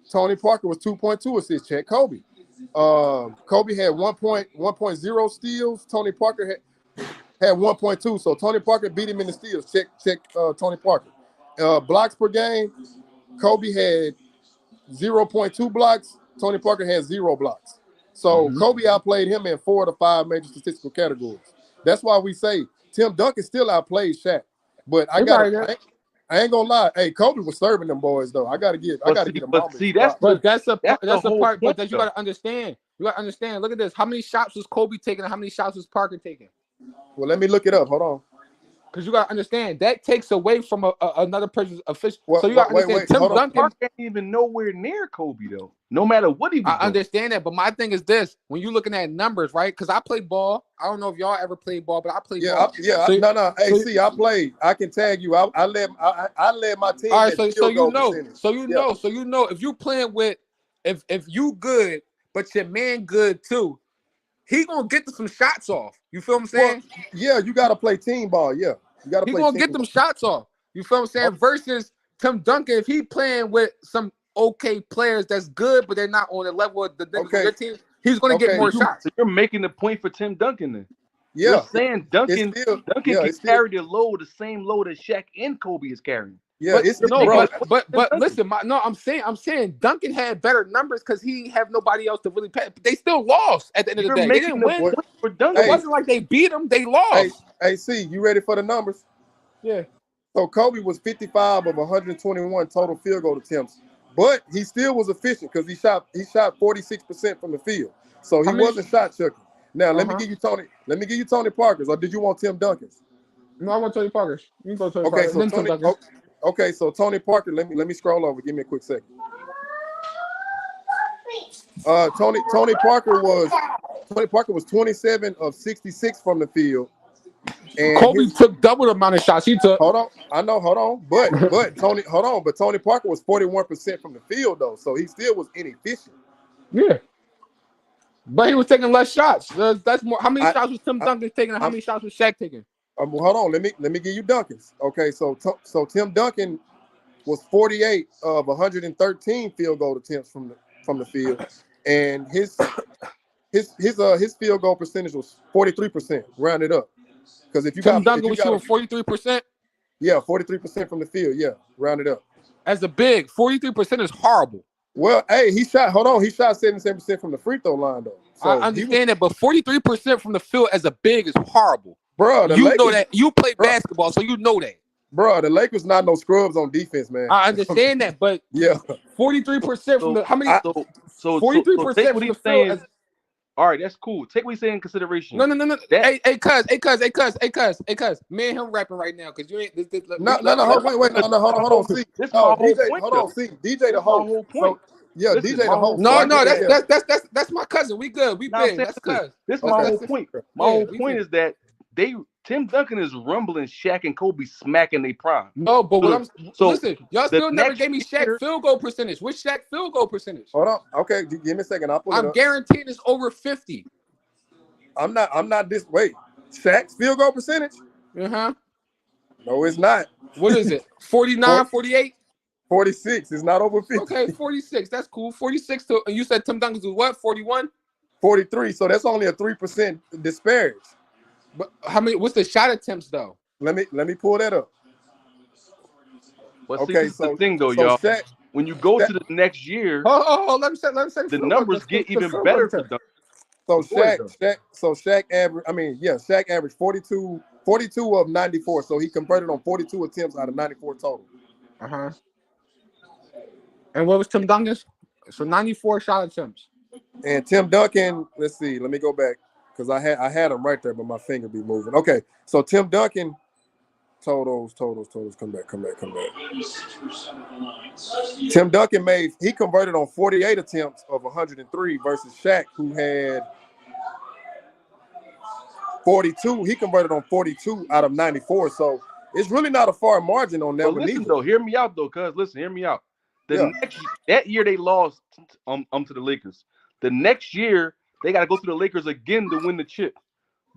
Speaker 3: Tony Parker was 2.2 assists. Check Kobe. Kobe had 1.0 steals. Tony Parker had 1.2. So Tony Parker beat him in the steals. Check Tony Parker. Blocks per game, Kobe had 0.2 blocks. Tony Parker had 0 blocks. So Kobe outplayed him in 4 to 5 major statistical categories. That's why we say Tim Duncan still outplayed Shaq. But I ain't gonna lie. Hey, Kobe was serving them boys though. I gotta get him
Speaker 1: But see, that's
Speaker 2: the
Speaker 1: whole
Speaker 2: part. But
Speaker 1: point,
Speaker 2: that you
Speaker 1: though.
Speaker 2: gotta understand. You gotta understand. Look at this. How many shots was Kobe taking and how many shots was Parker taking?
Speaker 3: Well, let me look it up. Hold on.
Speaker 2: Because you gotta understand that takes away from another person's official. So you
Speaker 3: Wait,
Speaker 2: gotta understand. Tim
Speaker 3: hold on.
Speaker 2: Duncan.
Speaker 1: Parker ain't even nowhere near Kobe though. No matter what he was
Speaker 2: I
Speaker 1: doing.
Speaker 2: understand that, but my thing is this: when you're looking at numbers, right? Because I played ball. I don't know if y'all ever played ball, but I played ball.
Speaker 3: No. Hey, see, I played. I can tag you. I led my team.
Speaker 2: All right, so you know, if you playing with, if you good, but your man good too, he gonna get some shots off. You feel what I'm saying?
Speaker 3: Well, yeah, you gotta play team ball. Yeah, you gotta
Speaker 2: He
Speaker 3: play.
Speaker 2: gonna get them shots off. You feel what I'm saying? Versus Tim Duncan, if he playing with some okay players that's good, but they're not on the level of the niggas on your team, he's gonna get more shots.
Speaker 1: So you're making the point for Tim Duncan then.
Speaker 3: Yeah,
Speaker 1: you're saying Duncan can carry the load, the same load that Shaq and Kobe is carrying.
Speaker 3: Yeah,
Speaker 2: but listen, I'm saying Duncan had better numbers because he have nobody else to really pay. They still lost at the end of the day. They didn't win.
Speaker 1: For Duncan.
Speaker 2: It wasn't like they beat him. They lost.
Speaker 3: Hey, see, you ready for the numbers?
Speaker 2: Yeah.
Speaker 3: So Kobe was 55 of 121 total field goal attempts, but he still was efficient because he shot 46% from the field. So he wasn't shot chucking. Now let me give you Tony Parker's, or did you want Tim Duncan's?
Speaker 2: No, I want Tony Parker's. You can go Tony Parker.
Speaker 3: Okay, so Tony Parker, let me scroll over. Give me a quick second. Tony Parker was 27 of 66 from the field. And
Speaker 2: Kobe took double the amount of shots he took.
Speaker 3: Hold on. But Tony Parker was 41% from the field though, so he still was inefficient.
Speaker 2: Yeah. But he was taking less shots. That's more. How many shots was Tim Duncan taking? And how many shots was Shaq taking?
Speaker 3: Hold on. Let me give you Duncan's. Okay, so Tim Duncan was 48 of 113 field goal attempts from the field, and his field goal percentage was 43%, rounded up. Because if you
Speaker 2: Tim Duncan was shooting 43%.
Speaker 3: Yeah, 43% from the field. Yeah, rounded up.
Speaker 2: As a big, 43% is horrible.
Speaker 3: Well, hey, he shot 77% from the free throw line though. So
Speaker 2: I understand that, but 43% from the field as a big is horrible.
Speaker 3: Bro,
Speaker 2: you know that. You play basketball, so you know that.
Speaker 3: Bro, the Lakers not no scrubs on defense, man.
Speaker 2: I understand that, but
Speaker 3: yeah,
Speaker 2: 43% from the how many?
Speaker 1: 43% from the field. All right, that's cool. Take what he's saying in consideration.
Speaker 2: No. Hey, cuz. Me and him rapping right now, cause you ain't.
Speaker 3: Wait. No, hold on. See,
Speaker 1: this my whole
Speaker 3: DJ,
Speaker 1: point.
Speaker 3: Hold on, see, DJ the whole point. Yeah,
Speaker 1: this
Speaker 3: DJ the whole.
Speaker 2: No, that's my cousin. We good. We big. That's cuz.
Speaker 1: This is my whole point. My whole point is that Tim Duncan is rumbling Shaq and Kobe smacking their prime.
Speaker 2: No, but listen, y'all still never gave me Shaq field goal percentage. What's Shaq field goal percentage?
Speaker 3: Hold on. Okay, give me a second.
Speaker 2: I'm guaranteeing it's over 50.
Speaker 3: I'm not this. Wait, Shaq's field goal percentage?
Speaker 2: No,
Speaker 3: it's not.
Speaker 2: What is it? 49, 48?
Speaker 3: 46. It's not over 50.
Speaker 2: Okay, 46. That's cool. 46 to, and you said Tim Duncan's was what? 41?
Speaker 3: 43. So that's only a 3% disparity.
Speaker 2: But how many? What's the shot attempts though?
Speaker 3: Let me pull that up.
Speaker 1: Well, okay, so the thing though, y'all. Shaq, when you go to the next year,
Speaker 2: let me say
Speaker 1: the numbers get even better for Duncan.
Speaker 3: So Shaq averaged 42 of 94. So he converted on 42 attempts out of 94 total.
Speaker 2: And what was Tim Duncan's? So 94 shot attempts.
Speaker 3: And Tim Duncan, let's see. Let me go back. Because I had him right there, but my finger be moving. Okay, so Tim Duncan, totals. Come back. Tim Duncan he converted on 48 attempts of 103 versus Shaq, who had 42. He converted on 42 out of 94. So it's really not a far margin on that.
Speaker 1: But listen, though, hear me out, though, cuz. Listen, hear me out. That year they lost to the Lakers. The next year, they got to go to the Lakers again to win the chip.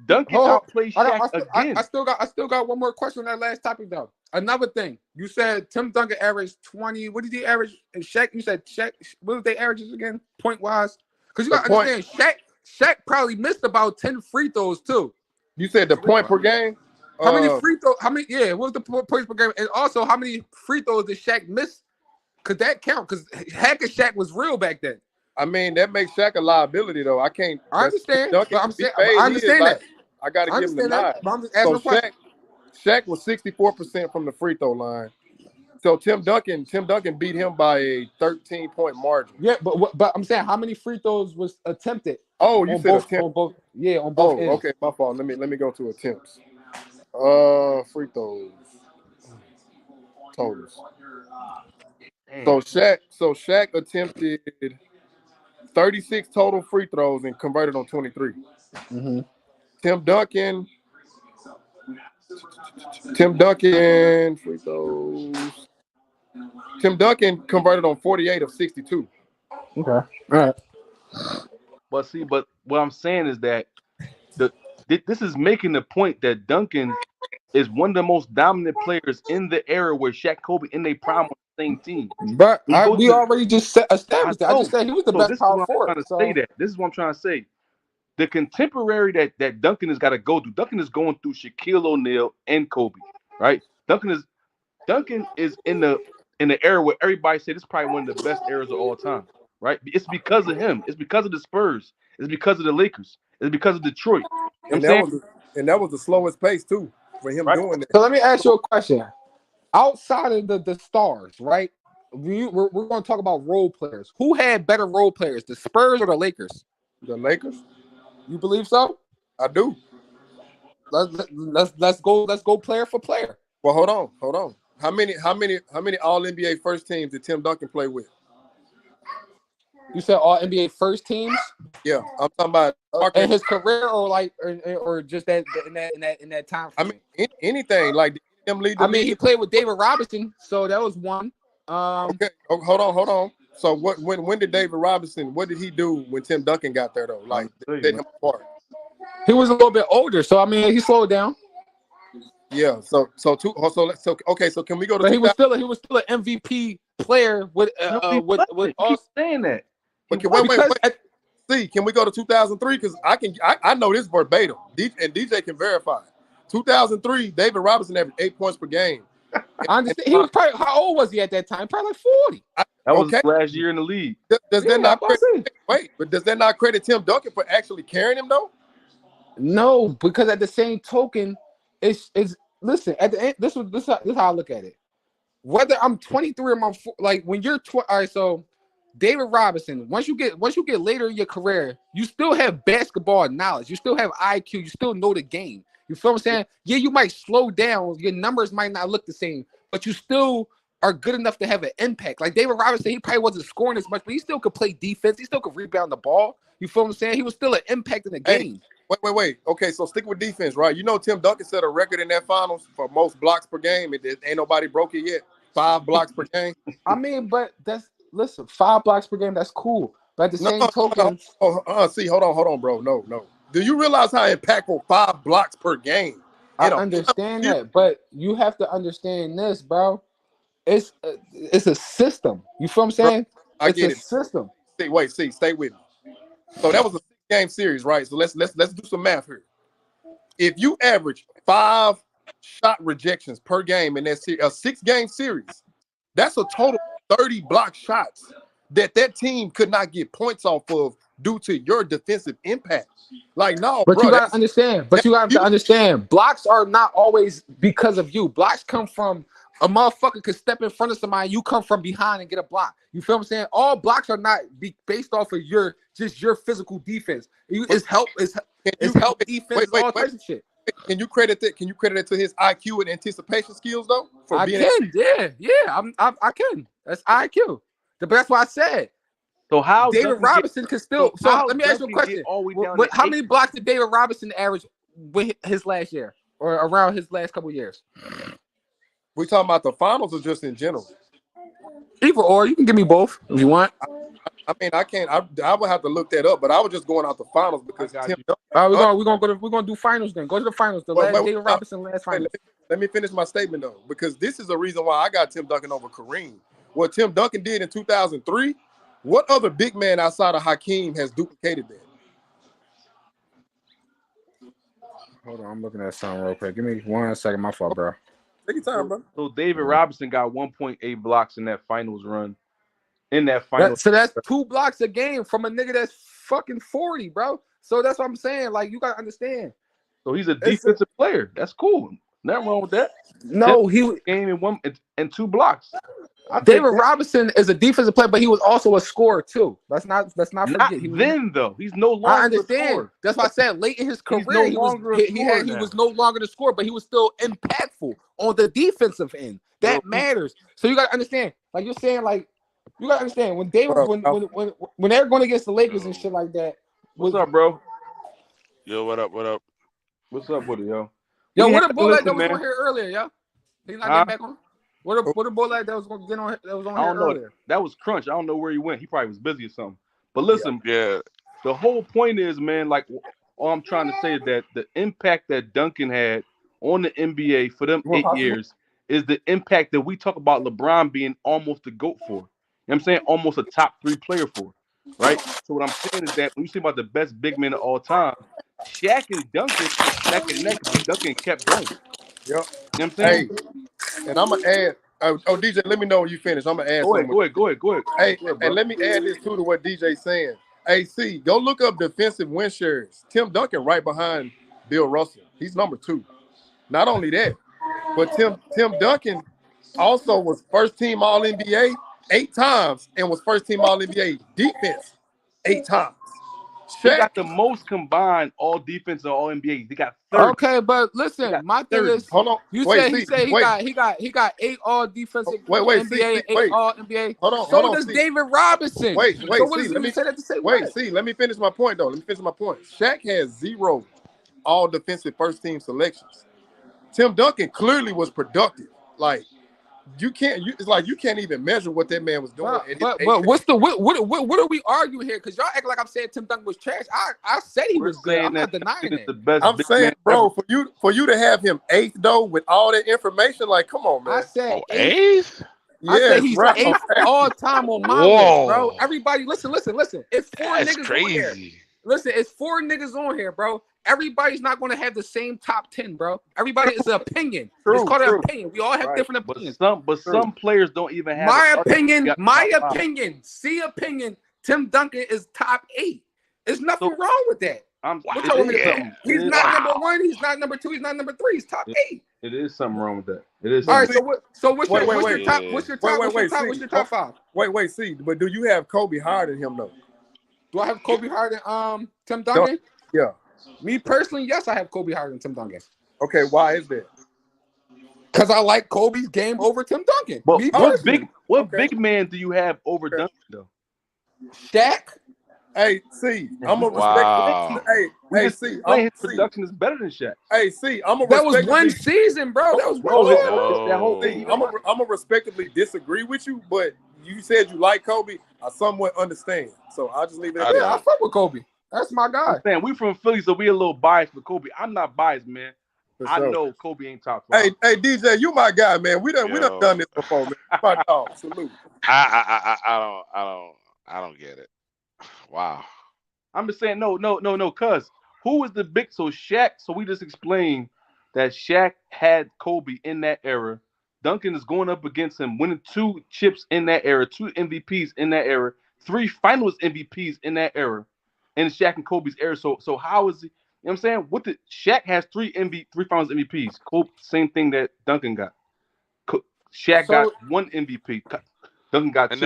Speaker 1: Duncan outplayed Shaq again.
Speaker 2: I still got one more question on that last topic though. Another thing, you said Tim Duncan averaged 20. What did he average? And Shaq, you said Shaq. What was they averages again, point wise? Because you got to understand, Shaq probably missed about 10 free throws too.
Speaker 3: You said the point per game.
Speaker 2: How many free throws? What was the points per game? And also, how many free throws did Shaq miss? Could that count? Because Hack and Shaq was real back then.
Speaker 3: I mean, that makes Shaq a liability, though. I understand.
Speaker 2: But I understand that.
Speaker 3: I got to give him the nod.
Speaker 2: I'm just asking
Speaker 3: Shaq was 64% from the free throw line. So Tim Duncan beat him by a 13-point margin.
Speaker 2: Yeah, but I'm saying how many free throws was attempted?
Speaker 3: Oh, you said attempt.
Speaker 2: On both. Yeah, on both.
Speaker 3: Oh, okay, my fault. Let me go to attempts. Free throws. Totals. So Shaq attempted 36 total free throws and converted on 23.
Speaker 2: Mm-hmm.
Speaker 3: Tim Duncan free throws. Tim Duncan converted on 48 of 62.
Speaker 2: Okay. All right.
Speaker 1: But what I'm saying is that this is making the point that Duncan is one of the most dominant players in the era where Shaq, Kobe, in their prime on the same team.
Speaker 2: But
Speaker 1: When you go
Speaker 2: we
Speaker 1: to,
Speaker 2: already just
Speaker 1: I
Speaker 2: established that. I just
Speaker 1: know.
Speaker 2: said he was the
Speaker 1: So
Speaker 2: best
Speaker 1: this is
Speaker 2: power
Speaker 1: what I'm
Speaker 2: forward.
Speaker 1: trying to say.
Speaker 2: So
Speaker 1: This is what I'm trying to say. The contemporary that Duncan has got to go through. Duncan is going through Shaquille O'Neal and Kobe, right? Duncan is in the era where everybody said this is probably one of the best eras of all time, right? It's because of him. It's because of the Spurs. It's because of the Lakers. It's because of Detroit. You know what I'm
Speaker 3: And
Speaker 1: saying?
Speaker 3: that was the slowest pace too for him
Speaker 1: Right?
Speaker 3: doing that.
Speaker 2: let me ask you a question. Outside of the stars, right? We're going to talk about role players. Who had better role players, the Spurs or the Lakers?
Speaker 3: The Lakers,
Speaker 2: You believe so?
Speaker 3: I do.
Speaker 2: Let's go player for player.
Speaker 3: Well, hold on. How many All NBA first teams did Tim Duncan play with?
Speaker 2: You said all NBA first teams
Speaker 3: Yeah, I'm talking about Parker.
Speaker 2: in his career, or like, or just that in that time
Speaker 3: I
Speaker 2: frame.
Speaker 3: mean, anything like did him lead the
Speaker 2: I mean, he
Speaker 3: league.
Speaker 2: played with David Robinson, so that was one.
Speaker 3: Okay, hold on. So when did David Robinson? What did he do when Tim Duncan got there though? Like set him apart.
Speaker 2: He was a little bit older, so I mean, he slowed down.
Speaker 3: Yeah. So okay. So can we go to
Speaker 2: But
Speaker 3: 2000?
Speaker 2: he was still an MVP player with
Speaker 1: No, he
Speaker 2: with
Speaker 1: wasn't. You
Speaker 2: all
Speaker 1: keep saying that.
Speaker 3: Okay, wait.
Speaker 2: because
Speaker 3: See, can we go to 2003? Because I know this verbatim. And DJ can verify. 2003, David Robinson averaged 8 points per game.
Speaker 2: I understand he was probably, how old was he at that time? Probably like 40.
Speaker 1: That was
Speaker 3: Okay.
Speaker 1: his last year in the league.
Speaker 3: Does
Speaker 2: Yeah,
Speaker 3: that not
Speaker 2: I'm about to say.
Speaker 3: wait? But does that not credit Tim Duncan for actually carrying him though?
Speaker 2: No, because at the same token, it's listen, at the end, this is how I look at it. Whether I'm 23 or like when you're all right, so David Robinson, once you get later in your career, you still have basketball knowledge, you still have IQ, you still know the game. You feel what I'm saying? Yeah, you might slow down, your numbers might not look the same, but you still are good enough to have an impact. Like David Robinson, he probably wasn't scoring as much, but he still could play defense, he still could rebound the ball. You feel what I'm saying? He was still an impact in the game.
Speaker 3: Wait. Okay, so stick with defense, right? You know Tim Duncan set a record in that finals for most blocks per game. Ain't nobody broke it yet. 5 blocks per game.
Speaker 2: I mean, but listen, 5 blocks per game, that's cool. But at the same token,
Speaker 3: See, hold on, bro. No. Do you realize how impactful 5 blocks per game?
Speaker 2: I understand that, but you have to understand this, bro. It's a system. You feel what I'm saying?
Speaker 3: I get it.
Speaker 2: System.
Speaker 3: Stay with me. So that was a 6-game series, right? So let's do some math here. If you average 5 shot rejections per game in that series, a 6-game series, that's a total of 30 block shots that team could not get points off of due to your defensive impact. Like, no,
Speaker 2: but
Speaker 3: bro,
Speaker 2: you gotta understand. But you have to understand, blocks are not always because of you. Blocks come from a motherfucker could step in front of somebody, you come from behind and get a block. You feel what I'm saying? All blocks are not based off of your physical defense. It's help defense, all types of shit.
Speaker 3: Can you credit that? Can you credit it to his IQ and anticipation skills though?
Speaker 2: I can. That's IQ. But that's why I said.
Speaker 1: So how
Speaker 2: David Robinson can still. So let me ask you a question. How many blocks did David Robinson average with his last year or around his last couple of years?
Speaker 3: We talking about the finals or just in general?
Speaker 2: Either or, you can give me both if you want.
Speaker 3: I mean, I can't. I would have to look that up, but I was just going out the finals because Tim.
Speaker 2: We're gonna do finals then. Go to the finals. David Robinson last finals.
Speaker 3: Let me finish my statement though, because this is the reason why I got Tim Duncan over Kareem. What Tim Duncan did in 2003, what other big man outside of Hakeem has duplicated that?
Speaker 2: Hold on, I'm looking at something real quick. Give me 1 second. My fault, bro.
Speaker 3: Take your time, bro.
Speaker 1: So David Robinson got 1.8 blocks in that finals run. In that final,
Speaker 2: so that's 2 blocks a game from a nigga that's fucking 40, bro. So that's what I'm saying. Like, you gotta understand.
Speaker 1: So he's a defensive player. That's cool. Nothing wrong with that.
Speaker 2: No, he
Speaker 1: game in 1 and 2 blocks.
Speaker 2: David Robinson is a defensive player, but he was also a scorer too. Let's not forget.
Speaker 1: Though he's no longer.
Speaker 2: I understand. That's why I said late in his career he was no longer the scorer, but he was still impactful on the defensive end. That matters. So you gotta understand. Like you're saying, like you gotta understand when when they're going against the Lakers and shit like that.
Speaker 1: What's up, bro?
Speaker 4: Yo, what up?
Speaker 1: What's up with it, yo?
Speaker 2: Yo, what a bullet that was on here earlier, yo? He's not getting back on. What a bullet that was going to get on. That was on here earlier.
Speaker 1: That was Crunch. I don't know where he went. He probably was busy or something. But listen, The whole point is, man, like all I'm trying to say is that the impact that Duncan had on the NBA for them
Speaker 2: You want
Speaker 1: 8 years is the impact that we talk about LeBron being almost the GOAT for. You know what I'm saying? Almost a top 3 player for, right? So what I'm saying is that when you say about the best big men of all time, Shaq and Duncan was neck and neck, but Duncan kept going.
Speaker 3: Yep.
Speaker 1: You know what I'm saying?
Speaker 3: Hey, and I'm gonna add. DJ, let me know when you finish. I'm gonna add
Speaker 1: Go ahead,
Speaker 3: something.
Speaker 1: go ahead, go ahead, go ahead.
Speaker 3: Hey,
Speaker 1: Go ahead,
Speaker 3: and
Speaker 1: bro.
Speaker 3: let me add this too to what DJ's saying. Hey, see, go look up defensive win shares. Tim Duncan right behind Bill Russell. He's number 2. Not only that, but Tim Duncan also was first team All NBA 8 times and was first team All NBA defense 8 times.
Speaker 1: He
Speaker 3: Shaq,
Speaker 1: got the most combined all defense and all NBA. He got 30.
Speaker 2: Okay, but
Speaker 1: He
Speaker 2: listen,
Speaker 1: got
Speaker 2: my thing
Speaker 1: 30.
Speaker 2: is,
Speaker 3: hold on,
Speaker 2: you
Speaker 3: wait,
Speaker 2: said he
Speaker 3: see,
Speaker 2: said he
Speaker 3: wait,
Speaker 2: got 8 all defensive
Speaker 3: see,
Speaker 2: NBA and 8
Speaker 3: wait,
Speaker 2: all NBA.
Speaker 3: hold
Speaker 2: So
Speaker 3: on,
Speaker 2: does
Speaker 3: see,
Speaker 2: David Robinson.
Speaker 3: wait,
Speaker 2: So what
Speaker 3: see,
Speaker 2: does
Speaker 3: let
Speaker 2: he
Speaker 3: me
Speaker 2: say that to say
Speaker 3: wait,
Speaker 2: what?
Speaker 3: see, let me finish my point though. Let me finish my point. Shaq has 0 all defensive first team selections. Tim Duncan clearly was productive. Like it's like you can't even measure what that man was doing
Speaker 2: But
Speaker 3: at his
Speaker 2: but
Speaker 3: age.
Speaker 2: but what's the what are we arguing here? Because y'all act like I'm saying Tim Duncan was trash. I said he
Speaker 1: We're
Speaker 2: was good.
Speaker 1: saying
Speaker 2: I'm not
Speaker 1: that
Speaker 2: denying
Speaker 1: Duncan is
Speaker 2: that.
Speaker 1: the best
Speaker 3: I'm
Speaker 1: big
Speaker 3: saying,
Speaker 1: man ever.
Speaker 3: bro, for you to have him 8th though with all that information, like, come on,
Speaker 2: I
Speaker 3: man.
Speaker 2: said
Speaker 4: Oh,
Speaker 2: 8th.
Speaker 4: eighth?
Speaker 2: I said
Speaker 3: Yes,
Speaker 2: he's
Speaker 3: right.
Speaker 2: 8th all time on my list, bro.
Speaker 4: Whoa.
Speaker 2: Everybody, listen. It's 4
Speaker 4: That's
Speaker 2: niggas on here.
Speaker 4: crazy.
Speaker 2: Listen, it's 4 niggas on here, bro. Everybody's not going to have the same top 10, bro. Everybody is an opinion. It's
Speaker 3: True,
Speaker 2: called an
Speaker 3: true,
Speaker 2: opinion. We all have
Speaker 1: Right.
Speaker 2: different
Speaker 1: But
Speaker 2: opinions.
Speaker 3: true.
Speaker 1: some players don't even have an
Speaker 2: My
Speaker 1: argument. They
Speaker 2: opinion,
Speaker 1: got top 5.
Speaker 2: see opinion, Tim Duncan is top 8. There's nothing
Speaker 1: So
Speaker 2: wrong with that. What
Speaker 1: it
Speaker 2: y'all want
Speaker 1: is
Speaker 2: me to put?
Speaker 1: something.
Speaker 4: Yeah.
Speaker 1: It
Speaker 2: He's
Speaker 1: is
Speaker 2: not
Speaker 1: something.
Speaker 2: number
Speaker 4: Wow.
Speaker 2: 1. He's not number 2. He's not number 3. He's top 8.
Speaker 1: It is something wrong with that. It is
Speaker 2: All
Speaker 3: But
Speaker 2: right.
Speaker 1: something.
Speaker 3: see,
Speaker 2: So what's your
Speaker 3: wait,
Speaker 2: top?
Speaker 4: Yeah.
Speaker 2: What's your top?
Speaker 3: see,
Speaker 2: What's your top 5?
Speaker 3: wait, see, but do you have Kobe higher than him though?
Speaker 2: Do I have Kobe higher than Tim
Speaker 3: No,
Speaker 2: Duncan?
Speaker 3: yeah.
Speaker 2: Me personally, yes, I have Kobe higher than Tim Duncan.
Speaker 3: Okay, why is that?
Speaker 2: Because I like Kobe's game over Tim Duncan.
Speaker 1: But
Speaker 2: Me
Speaker 3: Oh,
Speaker 2: personally.
Speaker 1: what
Speaker 3: okay.
Speaker 1: big man do you have over
Speaker 3: Okay.
Speaker 1: Duncan though?
Speaker 2: Shaq.
Speaker 3: Hey, see,
Speaker 1: And
Speaker 3: I'm
Speaker 1: we
Speaker 3: a
Speaker 1: just
Speaker 3: respect.
Speaker 4: Wow.
Speaker 1: we
Speaker 3: Hey,
Speaker 1: just
Speaker 3: see,
Speaker 1: explained his production is better than Shaq.
Speaker 3: hey, see, I'm a
Speaker 2: That was one
Speaker 3: respectively.
Speaker 2: season, bro. That was one
Speaker 1: No,
Speaker 2: season.
Speaker 1: it's that whole
Speaker 3: See,
Speaker 1: 8 year
Speaker 3: I'm
Speaker 1: run.
Speaker 3: a respectively disagree with you, but you said you like Kobe. I somewhat understand, so I'll just leave it at
Speaker 4: I
Speaker 3: that.
Speaker 2: Yeah, I
Speaker 4: don't.
Speaker 2: fuck with Kobe. That's my
Speaker 1: I'm
Speaker 2: guy.
Speaker 1: saying we from Philly, so we a little biased for Kobe. I'm not biased, man.
Speaker 3: For
Speaker 1: I
Speaker 3: sure.
Speaker 1: know Kobe ain't top 5.
Speaker 3: Hey, DJ, you my guy, man. We done
Speaker 4: Yo.
Speaker 3: done this before, man. My dog, salute.
Speaker 4: I don't get it. Wow.
Speaker 1: I'm just saying, no, cuz who was the big so Shaq, so we just explained that Shaq had Kobe in that era. Duncan is going up against him, winning 2 chips in that era, 2 MVPs in that era, 3 finals MVPs in that era, in Shaq and Kobe's era. So how is he? You know what I'm saying? What the Shaq has 3 finals MVPs. Kobe, same thing that Duncan got. Shaq got
Speaker 2: So
Speaker 1: 1 MVP. Duncan got
Speaker 4: And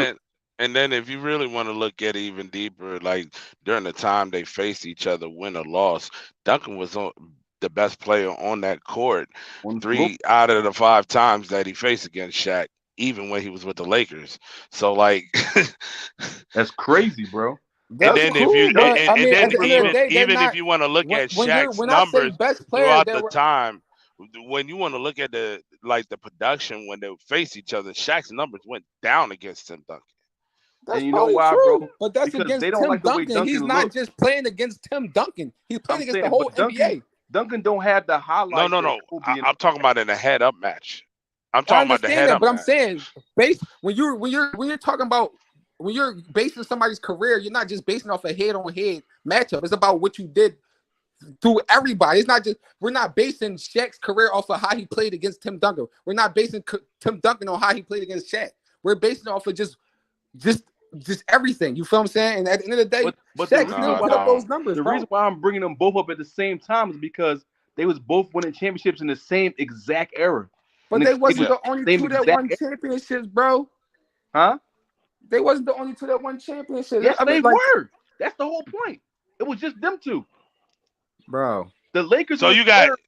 Speaker 1: 2.
Speaker 4: then if you really want to look at it even deeper, like during the time they faced each other, win or loss, Duncan was the best player on that court
Speaker 1: On the floor.
Speaker 4: 3 out of the 5 times that he faced against Shaq, even when he was with the Lakers. So like,
Speaker 1: That's crazy, bro.
Speaker 4: and
Speaker 2: that's
Speaker 4: then if you
Speaker 2: cool, but I
Speaker 4: and
Speaker 2: mean,
Speaker 4: then
Speaker 2: at the end of the day, they're
Speaker 4: even if
Speaker 2: not.
Speaker 4: you want to look at Shaq's
Speaker 2: When I say
Speaker 4: numbers
Speaker 2: best player,
Speaker 4: throughout
Speaker 2: they
Speaker 4: the
Speaker 2: were.
Speaker 4: time, when you want to look at the production when they face each other, Shaq's numbers went down against Tim Duncan.
Speaker 2: That's
Speaker 1: And you know
Speaker 2: probably
Speaker 1: why,
Speaker 2: true,
Speaker 1: bro?
Speaker 2: but that's
Speaker 1: Because they
Speaker 2: against
Speaker 1: don't
Speaker 2: Tim
Speaker 1: like the way
Speaker 2: Duncan. He's
Speaker 1: Duncan
Speaker 2: not
Speaker 1: looks.
Speaker 2: just playing against Tim Duncan. He's playing
Speaker 1: I'm
Speaker 2: against the
Speaker 1: saying,
Speaker 2: whole
Speaker 1: but
Speaker 2: NBA.
Speaker 1: Duncan don't have the
Speaker 4: No,
Speaker 1: highlights
Speaker 4: no,
Speaker 1: that
Speaker 4: no.
Speaker 1: Kobe and
Speaker 4: I'm talking about in a head-up match. I'm
Speaker 2: I
Speaker 4: talking about the
Speaker 2: understand that,
Speaker 4: head-up
Speaker 2: but I'm
Speaker 4: match.
Speaker 2: saying, when you're talking about when you're basing somebody's career, you're not just basing off a head-on-head matchup. It's about what you did through everybody. It's not just we're not basing Shaq's career off of how he played against Tim Duncan. We're not basing Tim Duncan on how he played against Shaq. We're basing it off of just everything. You feel what I'm saying? And at the end of the day,
Speaker 1: but
Speaker 2: Shaq
Speaker 4: No,
Speaker 2: still
Speaker 4: I
Speaker 2: put up
Speaker 4: don't.
Speaker 2: those numbers,
Speaker 1: the
Speaker 2: bro.
Speaker 1: reason why I'm bringing them both up at the same time is because they was both winning championships in the same exact era.
Speaker 2: But they wasn't the only
Speaker 1: Same
Speaker 2: two that
Speaker 1: exact
Speaker 2: won
Speaker 1: era.
Speaker 2: championships, bro.
Speaker 1: Huh?
Speaker 2: They wasn't the only two that won championships.
Speaker 1: Yes,
Speaker 2: I mean,
Speaker 1: they
Speaker 2: like,
Speaker 1: were. That's the whole point. It was just them two.
Speaker 2: bro.
Speaker 1: The Lakers
Speaker 4: So
Speaker 1: and the
Speaker 4: you got
Speaker 1: Spurs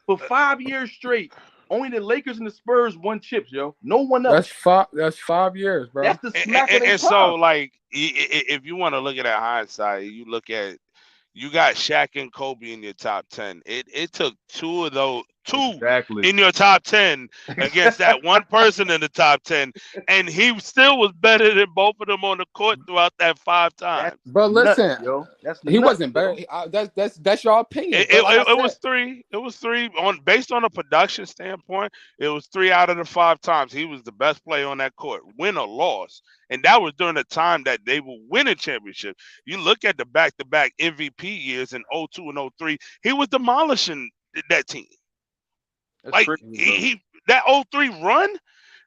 Speaker 1: for 5 years straight. Only the Lakers and the Spurs won chips, yo. No one else.
Speaker 2: That's 5 years, bro.
Speaker 1: That's the smack of their
Speaker 4: and so
Speaker 1: prime.
Speaker 4: like if you want to look at hindsight, you look at you got Shaq and Kobe in your top 10. It took 2
Speaker 1: Exactly.
Speaker 4: in your top 10 against that one person in the top 10, and he still was better than both of them on the court throughout that 5 times.
Speaker 2: But
Speaker 1: Nuts,
Speaker 2: listen,
Speaker 1: yo. That's
Speaker 2: he
Speaker 1: nuts,
Speaker 2: wasn't
Speaker 1: yo.
Speaker 2: better. That's your opinion.
Speaker 4: It,
Speaker 2: But
Speaker 4: it,
Speaker 2: like I
Speaker 4: it, it
Speaker 2: said,
Speaker 4: was 3. It was 3 on based on a production standpoint. It was 3 out of the 5 times he was the best player on that court, win or loss, and that was during the time that they were winning championship. You look at the back-to-back MVP years in 02 and 03, he was demolishing that team.
Speaker 1: That's
Speaker 4: Like
Speaker 1: crazy, bro.
Speaker 4: he that 03 run,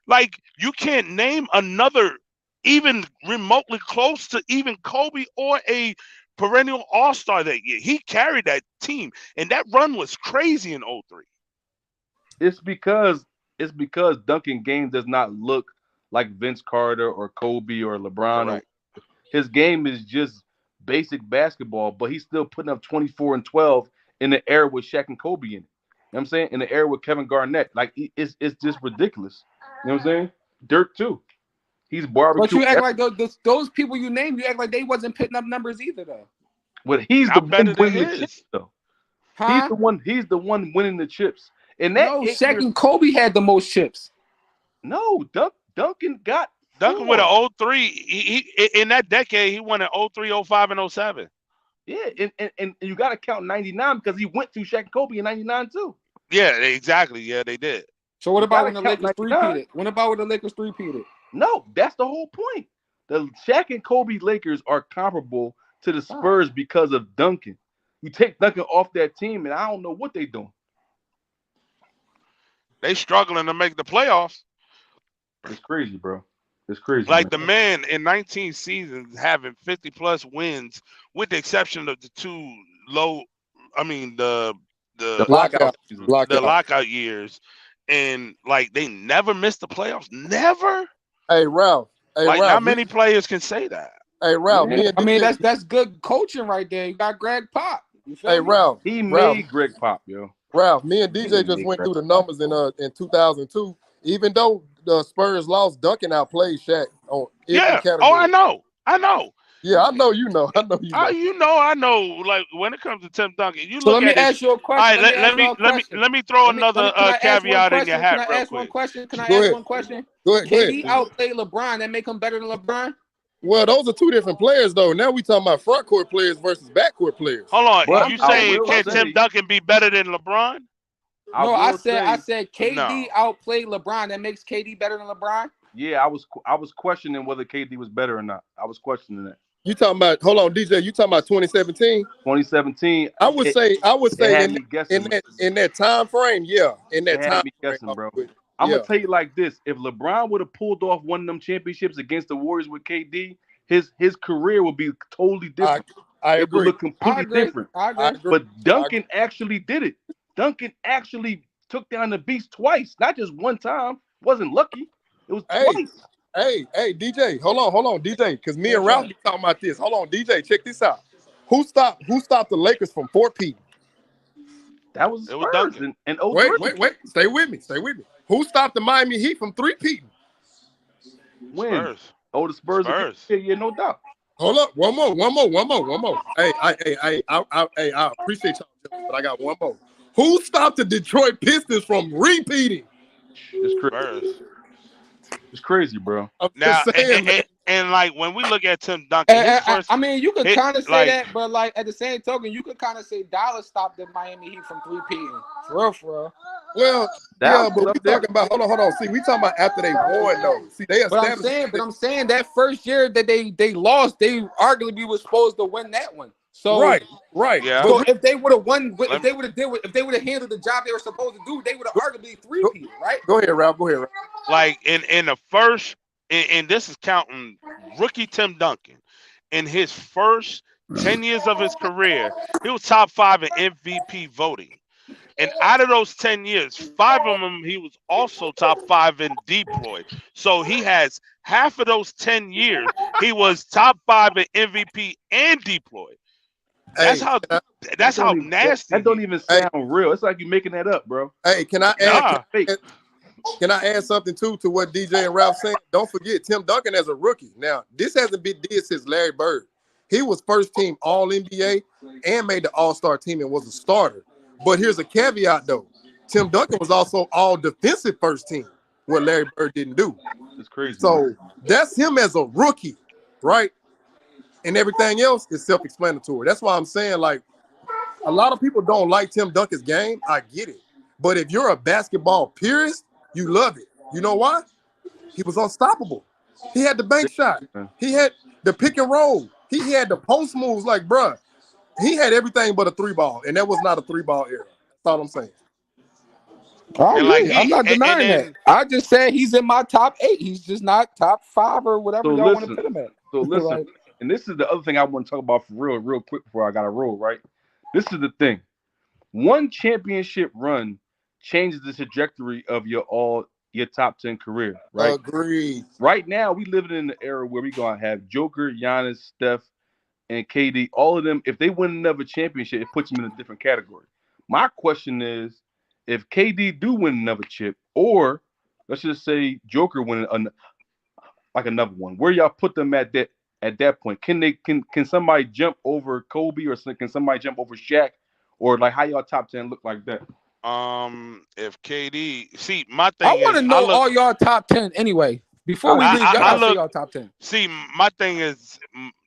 Speaker 4: like you can't name another even remotely close to even Kobe or a perennial all-star that year. He carried that team, and that run was crazy in 03.
Speaker 1: It's because Duncan game does not look like Vince Carter or Kobe or LeBron. Or
Speaker 4: Correct.
Speaker 1: his game is just basic basketball, but he's still putting up 24 and 12 in the era with Shaq and Kobe in it. You know what I'm saying? In the era with Kevin Garnett. Like it's just ridiculous. You know what I'm saying? Dirk too. He's
Speaker 2: but
Speaker 1: barbecue.
Speaker 2: you act like those people you named, you act like they wasn't putting up numbers either, though.
Speaker 1: But he's the
Speaker 4: Not better
Speaker 1: one
Speaker 4: than
Speaker 1: winning the
Speaker 4: his.
Speaker 1: chips, though.
Speaker 2: Huh?
Speaker 1: He's the one winning the chips. And that
Speaker 2: No, Shaq and Kobe had the most chips.
Speaker 1: No, Duncan got
Speaker 4: Duncan with an 03, he in that decade, he won in 03, 05, and 07.
Speaker 1: Yeah, and you got to count 99 because he went through Shaq and Kobe in 99 too.
Speaker 4: Yeah, exactly. Yeah, they did.
Speaker 2: So what
Speaker 1: You
Speaker 2: about
Speaker 1: gotta
Speaker 2: when the
Speaker 1: count
Speaker 2: Lakers
Speaker 1: 99.
Speaker 2: three-peated? What about when the Lakers three-peated?
Speaker 1: No, that's the whole point. The Shaq and Kobe Lakers are comparable to the Spurs because of Duncan. You take Duncan off that team, and I don't know what they're doing.
Speaker 4: They struggling to make the playoffs.
Speaker 1: It's crazy, bro. It's crazy.
Speaker 4: Like
Speaker 1: Man.
Speaker 4: the man in 19 seasons having 50+ wins, with the exception of the 2 low, I mean the
Speaker 3: Lockout.
Speaker 4: lockout years, and like they never missed the playoffs. Never.
Speaker 3: Hey, Ralph. Hey,
Speaker 4: Like
Speaker 3: Ralph.
Speaker 4: not many players can say that.
Speaker 3: Hey, Ralph.
Speaker 2: Yeah, I mean, that's good coaching right there. You got Greg Pop. You feel
Speaker 3: Hey,
Speaker 2: me?
Speaker 3: Ralph.
Speaker 1: He
Speaker 3: Ralph.
Speaker 1: made Greg Pop, yo.
Speaker 3: Ralph, me and
Speaker 1: He
Speaker 3: DJ
Speaker 1: didn't
Speaker 3: just
Speaker 1: make
Speaker 3: went through
Speaker 1: Greg
Speaker 3: the
Speaker 1: Pop.
Speaker 3: numbers in 2002. Even though the Spurs lost, Duncan outplayed Shaq on every
Speaker 4: Yeah.
Speaker 3: category.
Speaker 4: Oh, I know.
Speaker 3: Yeah, I know you know. I know you know.
Speaker 4: I know. Like when it comes to Tim Duncan, you
Speaker 2: So
Speaker 4: look
Speaker 2: let me
Speaker 4: at this.
Speaker 2: ask you a
Speaker 4: All
Speaker 2: question.
Speaker 4: right, let me throw another
Speaker 2: Can I ask one
Speaker 4: caveat in your
Speaker 2: question?
Speaker 4: hat
Speaker 2: Can I
Speaker 4: real
Speaker 2: ask one
Speaker 4: quick.
Speaker 2: question? Can I
Speaker 3: Go
Speaker 2: ask
Speaker 3: ahead.
Speaker 2: one question?
Speaker 3: Go ahead.
Speaker 2: KD outplayed LeBron. That make him better than LeBron?
Speaker 3: Well, those are two different players, though. Now we talking about front court players versus back court players.
Speaker 4: Hold on.
Speaker 1: But
Speaker 4: You
Speaker 1: I
Speaker 4: saying
Speaker 1: will
Speaker 4: can
Speaker 1: say-
Speaker 4: Tim Duncan be better than LeBron?
Speaker 2: No, I said KD
Speaker 4: No.
Speaker 2: outplayed LeBron. That makes KD better than LeBron?
Speaker 1: Yeah, I was questioning whether KD was better or not. I was questioning that.
Speaker 3: You talking about? Hold on, DJ. You talking about 2017?
Speaker 1: 2017.
Speaker 3: I would say
Speaker 1: had me guessing.
Speaker 3: in that time frame, yeah. In that
Speaker 1: It had
Speaker 3: time
Speaker 1: me
Speaker 3: frame,
Speaker 1: guessing, bro.
Speaker 3: yeah.
Speaker 1: I'm gonna tell you like this: if LeBron would have pulled off one of them championships against the Warriors with KD, his career would be totally different.
Speaker 3: I
Speaker 1: It would
Speaker 3: agree.
Speaker 1: look completely different.
Speaker 2: I agree.
Speaker 1: But Duncan actually did it. Duncan actually took down the beast twice, not just one time. Wasn't lucky. It was twice.
Speaker 3: Hey, DJ, hold on, DJ, because me and Ralph be talking about this. Hold on, DJ, check this out. Who stopped the Lakers from 4-peating?
Speaker 1: That was Spurs
Speaker 4: Duncan.
Speaker 1: and 03.
Speaker 3: Wait. Stay with me. Who stopped the Miami Heat from 3-peating?
Speaker 1: When?
Speaker 4: Spurs.
Speaker 1: Oh, the Spurs.
Speaker 4: Spurs.
Speaker 1: Yeah, no doubt.
Speaker 3: Hold up, one more. Hey, I appreciate y'all, but I got one more. Who stopped the Detroit Pistons from repeating?
Speaker 1: It's crazy.
Speaker 4: Spurs.
Speaker 1: It's crazy, bro.
Speaker 3: I'm
Speaker 4: Now,
Speaker 3: just saying,
Speaker 4: and like when we look at Tim Duncan, his first,
Speaker 2: I mean, you could
Speaker 4: hit,
Speaker 2: kind of say
Speaker 4: like-
Speaker 2: that, but like at the same token, you could kind of say Dallas stopped the Miami Heat from three-peating. For real.
Speaker 3: well,
Speaker 1: Dallas
Speaker 3: but
Speaker 1: up
Speaker 3: we
Speaker 1: there.
Speaker 3: talking about hold on. See, we talking about after they won though. See, they established.
Speaker 2: But I'm saying that first year that they lost, they arguably was supposed to win that one. So
Speaker 3: Right.
Speaker 4: Yeah.
Speaker 2: So
Speaker 3: But
Speaker 2: if they would have won,
Speaker 4: Let
Speaker 2: if they would have handled the job they were supposed to do, they would have arguably three-peated, right?
Speaker 3: go ahead, Ralph.
Speaker 4: like in the first, and this is counting rookie Tim Duncan, in his first 10 years of his career, he was top 5 in MVP voting. And out of those 10 years, 5 of them, he was also top 5 in deploy. So he has half of those 10 years, he was top 5 in MVP and deploy. That's how nasty.
Speaker 1: That don't even sound real. It's like you're making that up, bro.
Speaker 3: Hey, can I add something too to what DJ and Ralph saying? Don't forget Tim Duncan as a rookie. Now, this hasn't been did since Larry Bird. He was first team All NBA and made the All-Star team and was a starter. But here's a caveat though. Tim Duncan was also all defensive first team, what Larry Bird didn't do.
Speaker 1: It's crazy.
Speaker 3: So that's him as a rookie, right? And everything else is self-explanatory. That's why I'm saying, like, a lot of people don't like Tim Duncan's game. I get it. But if you're a basketball purist, you love it. You know why? He was unstoppable. He had the bank shot. He had the pick and roll. He had the post moves. Like, bruh, he had everything but a 3-ball, and that was not a 3-ball era. That's all I'm saying.
Speaker 2: I
Speaker 4: And
Speaker 2: agree.
Speaker 4: like
Speaker 2: I'm not denying
Speaker 4: then,
Speaker 2: that. I just said he's in my top 8. He's just not top 5 or whatever y'all want to put him at.
Speaker 1: So listen,
Speaker 2: Like,
Speaker 1: and this is the other thing I want to talk about for real quick before I got to roll, right? This is the thing. One championship run changes the trajectory of your top 10 career, right?
Speaker 3: Agreed.
Speaker 1: Right now, we living in an era where we're going to have Joker, Giannis, Steph, and KD. All of them, if they win another championship, it puts them in a different category. My question is, if KD do win another chip, or let's just say Joker win another one, where y'all put them at that point? Can somebody jump over Kobe, or can somebody jump over Shaq, or like how y'all top 10 look like that?
Speaker 4: If KD, see, my thing
Speaker 2: I want to know all y'all top 10 anyway. Before we leave, y'all gotta say y'all top 10.
Speaker 4: See, my thing is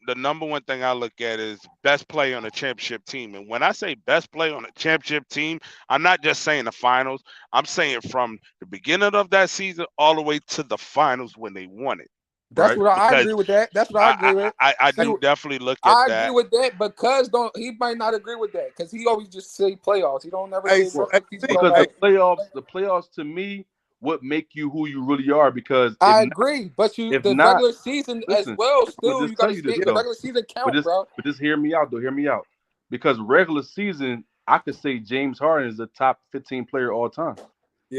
Speaker 4: the number one thing I look at is best play on a championship team. And when I say best play on a championship team, I'm not just saying the finals. I'm saying from the beginning of that season all the way to the finals when they won it.
Speaker 2: That's what I agree with that. That's what I agree with.
Speaker 4: I do definitely look at that.
Speaker 2: I agree with that because he might not agree with that because he always just say playoffs. He don't never say
Speaker 1: because the playoffs to me what make you who you really are. Because
Speaker 2: I agree, but regular season as well. Still, you gotta
Speaker 1: the
Speaker 2: regular season count, bro.
Speaker 1: But just hear me out, though. Hear me out. Because regular season, I could say James Harden is a top 15 player all time. Yeah.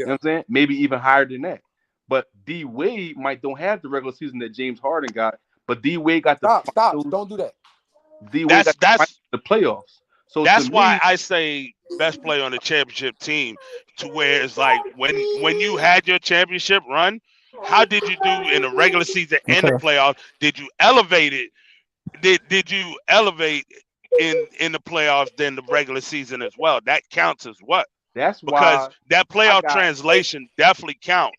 Speaker 1: You know what I'm saying? Maybe even higher than that. But D Wade don't have the regular season that James Harden got. But D Wade got the
Speaker 2: stop. Don't do that.
Speaker 1: D Wade got the playoffs. So
Speaker 4: that's why I say best play on the championship team, to where it's like when you had your championship run, how did you do in the regular season and the playoffs? Did you elevate it? Did you elevate in the playoffs than the regular season as well? That counts as what?
Speaker 1: That's
Speaker 4: because that playoff translation definitely counts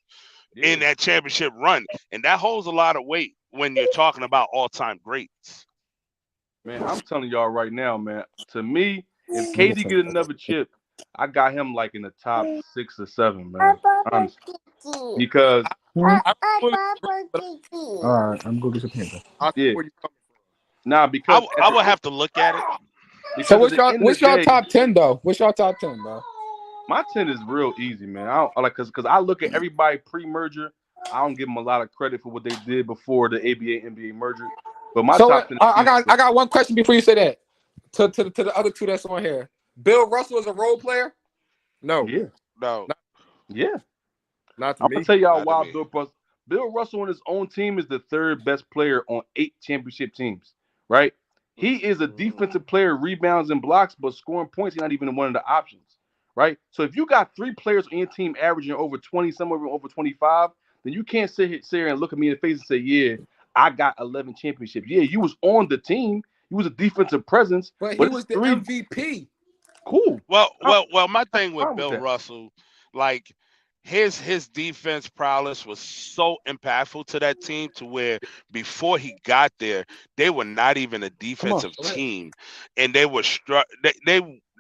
Speaker 4: in that championship run, and that holds a lot of weight when you're talking about all-time greats.
Speaker 1: Man, I'm telling y'all right now, man. To me, if KD get another chip, I got him like in the top 6 or 7, man. Honestly, because
Speaker 2: all right, I'm going to get some paper.
Speaker 1: Nah, because
Speaker 4: I would have to look at it.
Speaker 2: So what's y'all top 10 though? What's y'all top 10, bro?
Speaker 1: My 10 is real easy, man. I because I look at everybody pre-merger. I don't give them a lot of credit for what they did before the ABA NBA merger. But my top 10
Speaker 2: I got one question before you say that. To the other two that's on here. Bill Russell is a role player?
Speaker 3: No.
Speaker 1: Yeah.
Speaker 4: No.
Speaker 1: Yeah.
Speaker 3: Not to
Speaker 1: I'm
Speaker 3: me.
Speaker 1: gonna tell y'all why Bill Russell on his own team is the 3rd best player on 8 championship teams, right? He is a defensive player, rebounds and blocks, but scoring points, he's not even one of the options, right? So if you got 3 players on your team averaging over 20, somewhere over 25, then you can't sit here and look at me in the face and say, yeah, I got 11 championships. Yeah, you was on the team. You was a defensive presence.
Speaker 2: But he was the MVP.
Speaker 1: Cool.
Speaker 4: Well, my thing with Bill Russell, like his defense prowess was so impactful to that team to where before he got there, they were not even a defensive team, and they were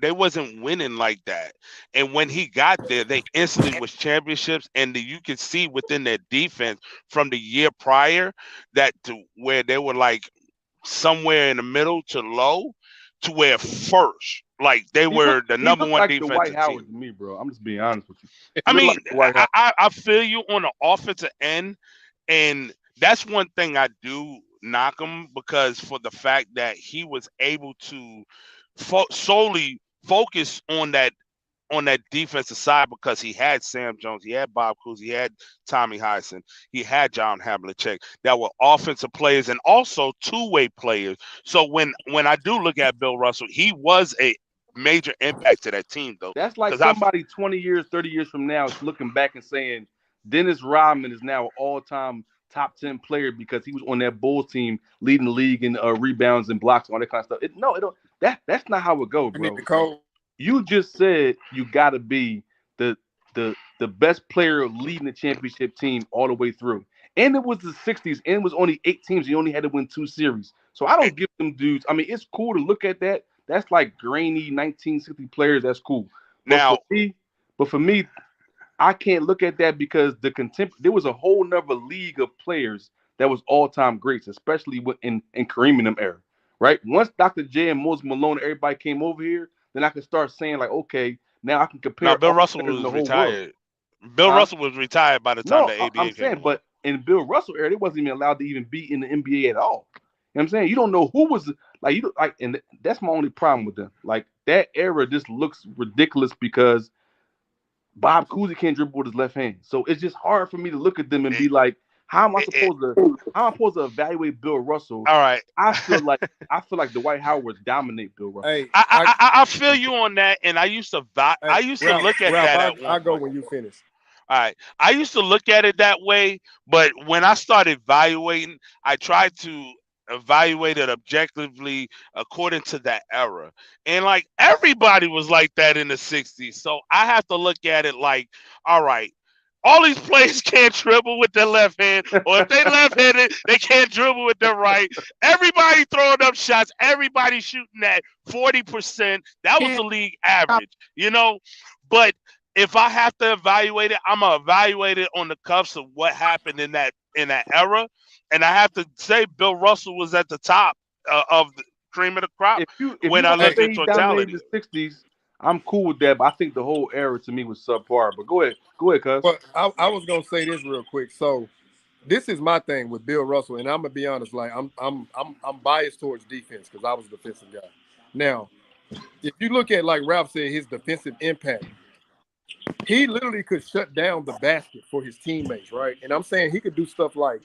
Speaker 4: they wasn't winning like that. And when he got there, they instantly was championships, and you could see within their defense from the year prior that to where they were like somewhere in the middle to low to where first. Like they were the number one defensive
Speaker 1: the White
Speaker 4: team.
Speaker 1: Howard to me, bro. I'm just being honest with you.
Speaker 4: I mean, I feel you on the offensive end, and that's one thing I do knock him because for the fact that he was able to solely focus on that defensive side because he had Sam Jones, he had Bob Cousy, he had Tommy Heinsohn, he had John Havlicek that were offensive players and also two-way players. So when I do look at Bill Russell, he was a major impact to that team, though.
Speaker 1: That's like somebody 20 years, 30 years from now is looking back and saying Dennis Rodman is now an all-time top 10 player because he was on that Bulls team leading the league in rebounds and blocks and all that kind of stuff. That's not how it goes, bro. You just said you got to be the the best player leading the championship team all the way through. And it was the 60s, and it was only 8 teams. You only had to win 2 series. So I don't give them dudes. I mean, it's cool to look at that. That's like grainy 1960 players. That's cool. But
Speaker 4: Now,
Speaker 1: for me, I can't look at that because there was a whole nother league of players that was all time greats, especially in Kareem and them era. Right? Once Dr. J and Moses Malone and everybody came over here, then I could start saying like, okay, now I can
Speaker 4: now
Speaker 1: compare
Speaker 4: Bill
Speaker 1: all the
Speaker 4: Russell
Speaker 1: players in
Speaker 4: was
Speaker 1: the whole world.
Speaker 4: retired. Bill
Speaker 1: Huh?
Speaker 4: Russell was retired by the time
Speaker 1: No,
Speaker 4: the
Speaker 1: I'm
Speaker 4: ABA came
Speaker 1: saying,
Speaker 4: along.
Speaker 1: but in Bill Russell era, they wasn't even allowed to even be in the NBA at all. You know what I'm saying? You don't know who was like and that's my only problem with them. Like that era just looks ridiculous because Bob Cousy can't dribble with his left hand. So it's just hard for me to look at them and
Speaker 4: It,
Speaker 1: be like,
Speaker 4: it,
Speaker 1: how am I supposed to evaluate Bill Russell?
Speaker 4: all right.
Speaker 1: I feel like Dwight Howard would dominate Bill Russell.
Speaker 3: Hey,
Speaker 4: I feel you on that, and I used to look at
Speaker 3: Ralph,
Speaker 4: that at one
Speaker 3: I go
Speaker 4: point.
Speaker 3: when you finish.
Speaker 4: All right, I used to look at it that way, but when I started evaluating, I tried to evaluate it objectively according to that era, and like everybody was like that in the '60s. So I have to look at it like, all right. All these players can't dribble with their left hand, or if they left-handed, they can't dribble with their right. Everybody throwing up shots, everybody shooting at 40%. That was the league average, you know. But if I have to evaluate it, I'm gonna evaluate it on the cuffs of what happened in that era, and I have to say Bill Russell was at the top of the cream of the crop
Speaker 1: If you
Speaker 4: when I
Speaker 1: want to
Speaker 4: look
Speaker 1: say
Speaker 4: at
Speaker 1: he dominated
Speaker 4: totality.
Speaker 1: the '60s, I'm cool with that. But I think the whole era to me was subpar. But go ahead, cuz.
Speaker 3: But I was gonna say this real quick. So this is my thing with Bill Russell, and I'm gonna be honest. Like I'm biased towards defense because I was a defensive guy. Now, if you look at like Ralph said, his defensive impact, he literally could shut down the basket for his teammates, right? And I'm saying he could do stuff like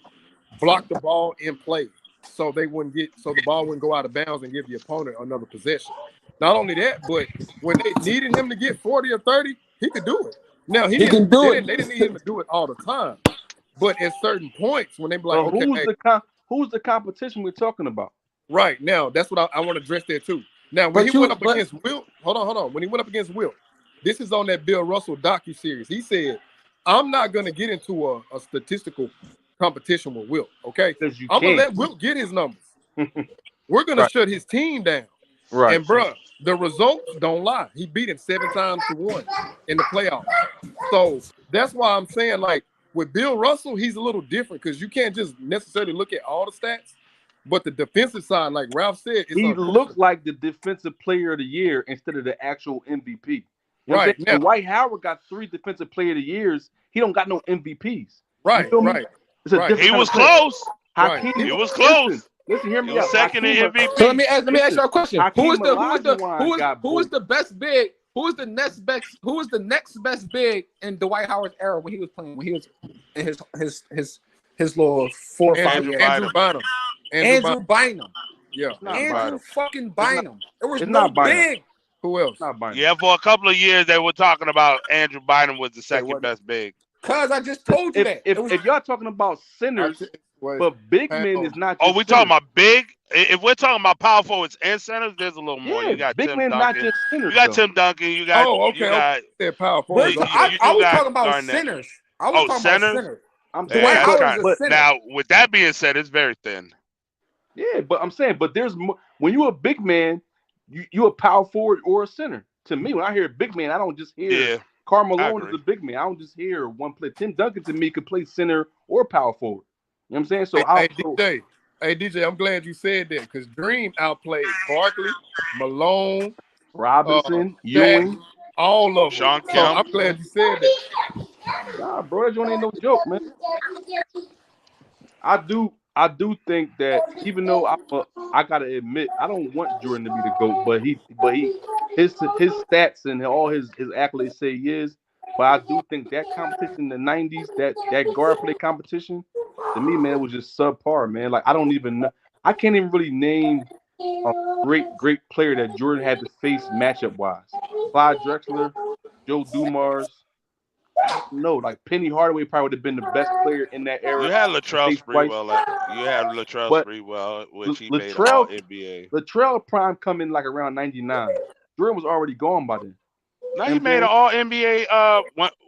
Speaker 3: block the ball in play, so the ball wouldn't go out of bounds and give the opponent another possession. Not only that, but when they needed him to get 40 or 30, he could do it. Now
Speaker 2: He can do it.
Speaker 3: they didn't need him to do it all the time. But at certain points, when they be like,
Speaker 1: But
Speaker 3: okay,
Speaker 1: who's the competition we're talking about?
Speaker 3: right now, that's what I want to address there too. Now, when he went up against Wilt, hold on. When he went up against Wilt, this is on that Bill Russell docu-series. He said, I'm not going to get into a statistical competition with Wilt, okay? I'm going to let Wilt get his numbers. We're going to shut his team down.
Speaker 1: Right.
Speaker 3: And, bruh, the results don't lie. He beat him 7-1 in the playoffs. So that's why I'm saying, like, with Bill Russell, he's a little different because you can't just necessarily look at all the stats. But the defensive side, like Ralph said,
Speaker 1: he looked like the defensive player of the year instead of the actual MVP. You know
Speaker 3: right.
Speaker 1: Now, Dwight Howard got 3 defensive player of the years. He don't got no MVPs.
Speaker 3: Right.
Speaker 1: It's a different
Speaker 4: He was close.
Speaker 1: Hakeem,
Speaker 4: He was close.
Speaker 1: Listen, hear me
Speaker 4: He was
Speaker 1: out.
Speaker 4: second in MVP.
Speaker 2: So let me ask you a question. Who is the best big? Who is the next best big in Dwight Howard's era when he was playing? When he was in his little 4 or 5 years. Andrew Bynum.
Speaker 3: Yeah.
Speaker 2: Andrew fucking Bynum. It was
Speaker 1: it's
Speaker 2: no
Speaker 1: not Bynum.
Speaker 2: big.
Speaker 3: Who else?
Speaker 1: Not Bynum.
Speaker 4: Yeah, for a couple of years they were talking about Andrew Bynum was the second best big.
Speaker 2: Cause I just told you that.
Speaker 1: If y'all talking about centers, but big men is not.
Speaker 4: Oh, we talking about big? If we're talking about power forwards and centers, there's a little more.
Speaker 1: Yeah,
Speaker 4: You got
Speaker 1: big
Speaker 4: Tim
Speaker 1: men,
Speaker 4: Duncan.
Speaker 1: not just centers.
Speaker 4: You got Tim Duncan. You got.
Speaker 3: They're power forwards.
Speaker 2: I was talking about centers. I was talking about centers.
Speaker 1: Dwight
Speaker 2: Howard is a center.
Speaker 4: Now, with that being said, it's very thin.
Speaker 1: Yeah, but I'm saying, but there's more. When you're a big man, you're a power forward or a center. To me, when I hear big man, I don't just hear Karl Malone is a big man. I don't just hear one play. Tim Duncan to me could play center or power forward. You know what I'm saying? So
Speaker 3: DJ, I'm glad you said that because Dream outplayed Barkley, Malone,
Speaker 1: Robinson, Ewing,
Speaker 3: all of them.
Speaker 4: Sean
Speaker 3: So I'm glad you said that.
Speaker 1: Nah, bro, that joint ain't no joke, man. I do think that even though I gotta admit I don't want Jordan to be the GOAT, but his stats and all his accolades say he is. But I do think that competition in the '90s, that guard play competition, to me, man, was just subpar, man. Like I can't even really name a great player that Jordan had to face matchup wise. Clyde Drexler, Joe Dumars. I don't know. Like Penny Hardaway probably would have been the best player in that era.
Speaker 4: You had Latrell Sprewell, which he made all NBA.
Speaker 1: Latrell prime coming like around '99. Jordan was already gone by then.
Speaker 4: No,
Speaker 1: You know
Speaker 4: he
Speaker 1: what I'm
Speaker 4: made an
Speaker 1: saying?
Speaker 4: All NBA.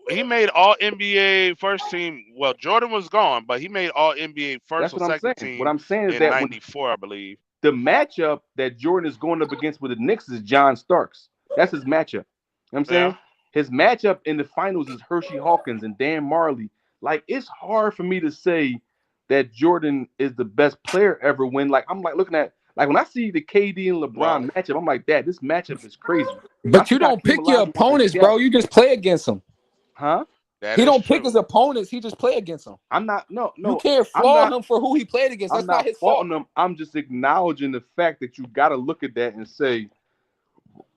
Speaker 4: He made All NBA first team. Well, Jordan was gone, but he made All NBA first
Speaker 1: That's
Speaker 4: or
Speaker 1: what I'm
Speaker 4: second
Speaker 1: saying. What
Speaker 4: team
Speaker 1: I'm saying is
Speaker 4: in
Speaker 1: that when
Speaker 4: '94, I believe.
Speaker 1: the matchup that Jordan is going up against with the Knicks is John Starks. That's his matchup. You know what I'm
Speaker 4: Yeah.
Speaker 1: saying? His matchup in the finals is Hershey Hawkins and Dan Marley. Like, it's hard for me to say that Jordan is the best player ever when, like, I'm like looking at, like, when I see the KD and
Speaker 4: Well,
Speaker 1: LeBron matchup, I'm like, this matchup is crazy. When I
Speaker 2: But
Speaker 1: see
Speaker 2: you don't
Speaker 1: Hakeem
Speaker 2: pick your
Speaker 1: Olajuwon and
Speaker 2: opponents,
Speaker 1: Shaq,
Speaker 2: bro. You just play against them.
Speaker 1: huh?
Speaker 4: that
Speaker 2: He
Speaker 4: is
Speaker 2: don't pick
Speaker 4: true.
Speaker 2: his opponents. He just play against them.
Speaker 1: I'm not, no,
Speaker 2: You
Speaker 1: no,
Speaker 2: can't
Speaker 1: I'm
Speaker 2: flaw
Speaker 1: not,
Speaker 2: him for who he played against.
Speaker 1: I'm
Speaker 2: That's not
Speaker 1: not
Speaker 2: his
Speaker 1: faulting
Speaker 2: fault.
Speaker 1: them. I'm just acknowledging the fact that you got to look at that and say,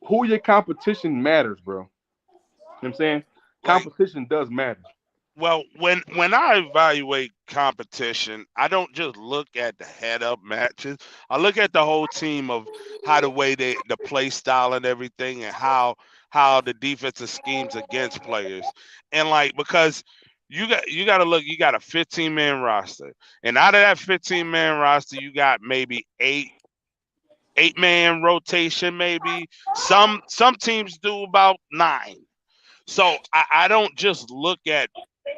Speaker 1: who your competition matters, bro. You know what I'm saying?
Speaker 4: Like,
Speaker 1: Competition does matter.
Speaker 4: well, when I evaluate competition, I don't just look at the head up matches. I look at the whole team of how the way the play style and everything, and how the defensive schemes against players, and like because you got to look. You got a 15-man roster, and out of that 15-man roster, you got maybe eight-man rotation. Maybe some teams do about 9. So I don't just look at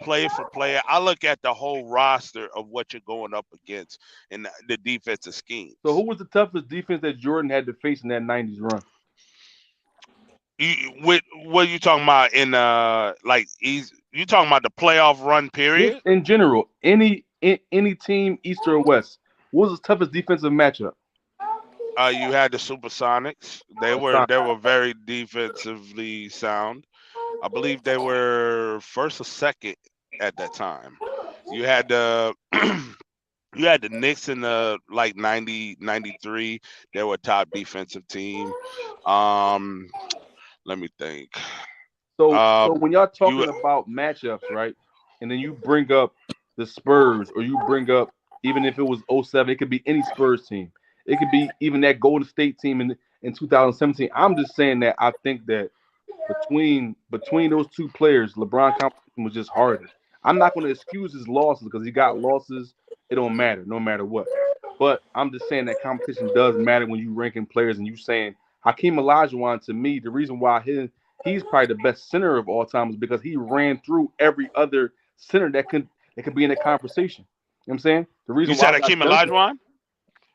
Speaker 4: player for player. I look at the whole roster of what you're going up against in the defensive schemes.
Speaker 1: So who was the toughest defense that Jordan had to face in that '90s run?
Speaker 4: With what are you talking about in like you talking about the playoff run
Speaker 1: Just
Speaker 4: period?
Speaker 1: in general, any team, East or West, what was the toughest defensive matchup?
Speaker 4: You had the Supersonics. They were very defensively sound. I believe they were first or second at that time. You had the you had the Knicks in the like 90, 93. They were a top defensive team. Um, let me think.
Speaker 1: So
Speaker 4: Um,
Speaker 1: when y'all
Speaker 4: you
Speaker 1: talking about matchups, right? And then you bring up the Spurs, or you bring up, even if it was '07, it could be any Spurs team. It could be even that Golden State team in 2017. I'm just saying that I think that between those two players, LeBron competition was just harder. I'm not going to excuse his losses because he got losses. It don't matter, no matter what. But I'm just saying that competition does matter when you ranking players and you saying Hakeem Olajuwon. To me, the reason why he's probably the best center of all time is because he ran through every other center that could be in a conversation. You know what I'm saying? The
Speaker 4: you
Speaker 1: reason why
Speaker 4: said
Speaker 1: I got
Speaker 4: Akeem
Speaker 1: Duncan,
Speaker 4: Olajuwon,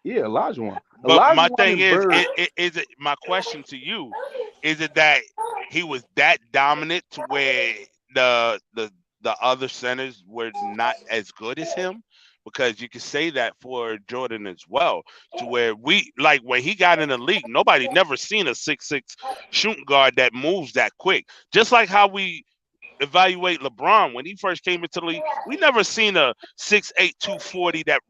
Speaker 1: yeah, Olajuwon.
Speaker 4: but my
Speaker 1: Olajuwon
Speaker 4: thing
Speaker 1: and Bird.
Speaker 4: is it my question to you is it that he was that dominant to where the the the other centers were not as good as him? Because you could say that for Jordan as well, to where we like when he got in the league, nobody never seen a 6'6" shooting guard that moves that quick. Just like how we evaluate LeBron when he first came into the league, we never seen a 6'8", 240 that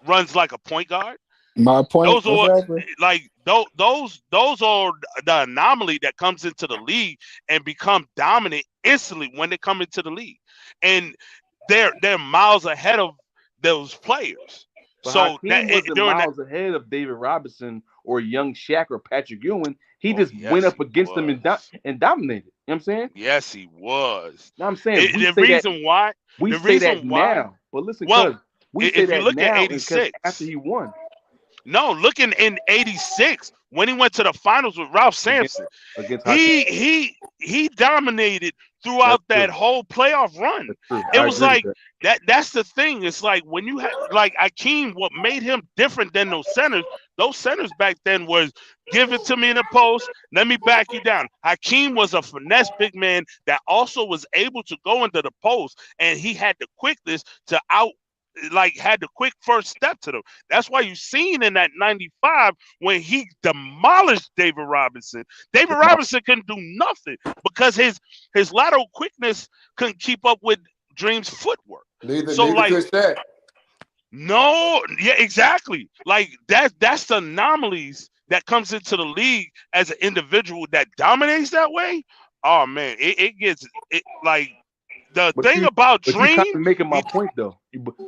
Speaker 4: runs like a point guard.
Speaker 2: My point
Speaker 4: Those are
Speaker 2: exactly.
Speaker 4: like those are the anomaly that comes into the league and become dominant instantly when they come into the league, and they're miles ahead of those players.
Speaker 1: But
Speaker 4: So that
Speaker 1: Hakeem wasn't
Speaker 4: during that,
Speaker 1: miles ahead of David Robinson or young Shaq or Patrick Ewing. He
Speaker 4: oh
Speaker 1: just went
Speaker 4: yes,
Speaker 1: up
Speaker 4: he
Speaker 1: against them
Speaker 4: was.
Speaker 1: and dominated. You know what I'm saying?
Speaker 4: Yes, he was.
Speaker 1: Now I'm saying
Speaker 4: The reason why,
Speaker 1: we
Speaker 4: the
Speaker 1: say that
Speaker 4: reason why,
Speaker 1: now. But listen,
Speaker 4: well,
Speaker 1: cuz we say
Speaker 4: if you
Speaker 1: that
Speaker 4: look at
Speaker 1: now and cuz after
Speaker 4: '86.
Speaker 1: he won
Speaker 4: No, looking in '86 when he went to the finals with Ralph
Speaker 1: against
Speaker 4: Sampson,
Speaker 1: against Hakeem.
Speaker 4: he dominated
Speaker 1: That's
Speaker 4: throughout that
Speaker 1: true.
Speaker 4: whole playoff run.
Speaker 1: That's true.
Speaker 4: It
Speaker 1: I
Speaker 4: was
Speaker 1: agree with
Speaker 4: like
Speaker 1: that.
Speaker 4: that's the thing. It's like when you had like Akeem, what made him different than those centers back then was give it to me in the post, let me back you down. Hakeem was a finesse big man that also was able to go into the post, and he had the quickness to out like had the quick first step to them. That's why you seen in that 95 when he demolished David Robinson. David Robinson couldn't do nothing because his lateral quickness couldn't keep up with Dream's footwork. So
Speaker 3: Neither
Speaker 4: like
Speaker 3: could Shaq.
Speaker 4: no, yeah, exactly. Like that's the anomalies that comes into the league as an individual that dominates that way. Oh man, it gets it like the
Speaker 1: But
Speaker 4: thing
Speaker 1: you,
Speaker 4: about
Speaker 1: but you kind
Speaker 4: Dream,
Speaker 1: of making my
Speaker 4: he
Speaker 1: point though.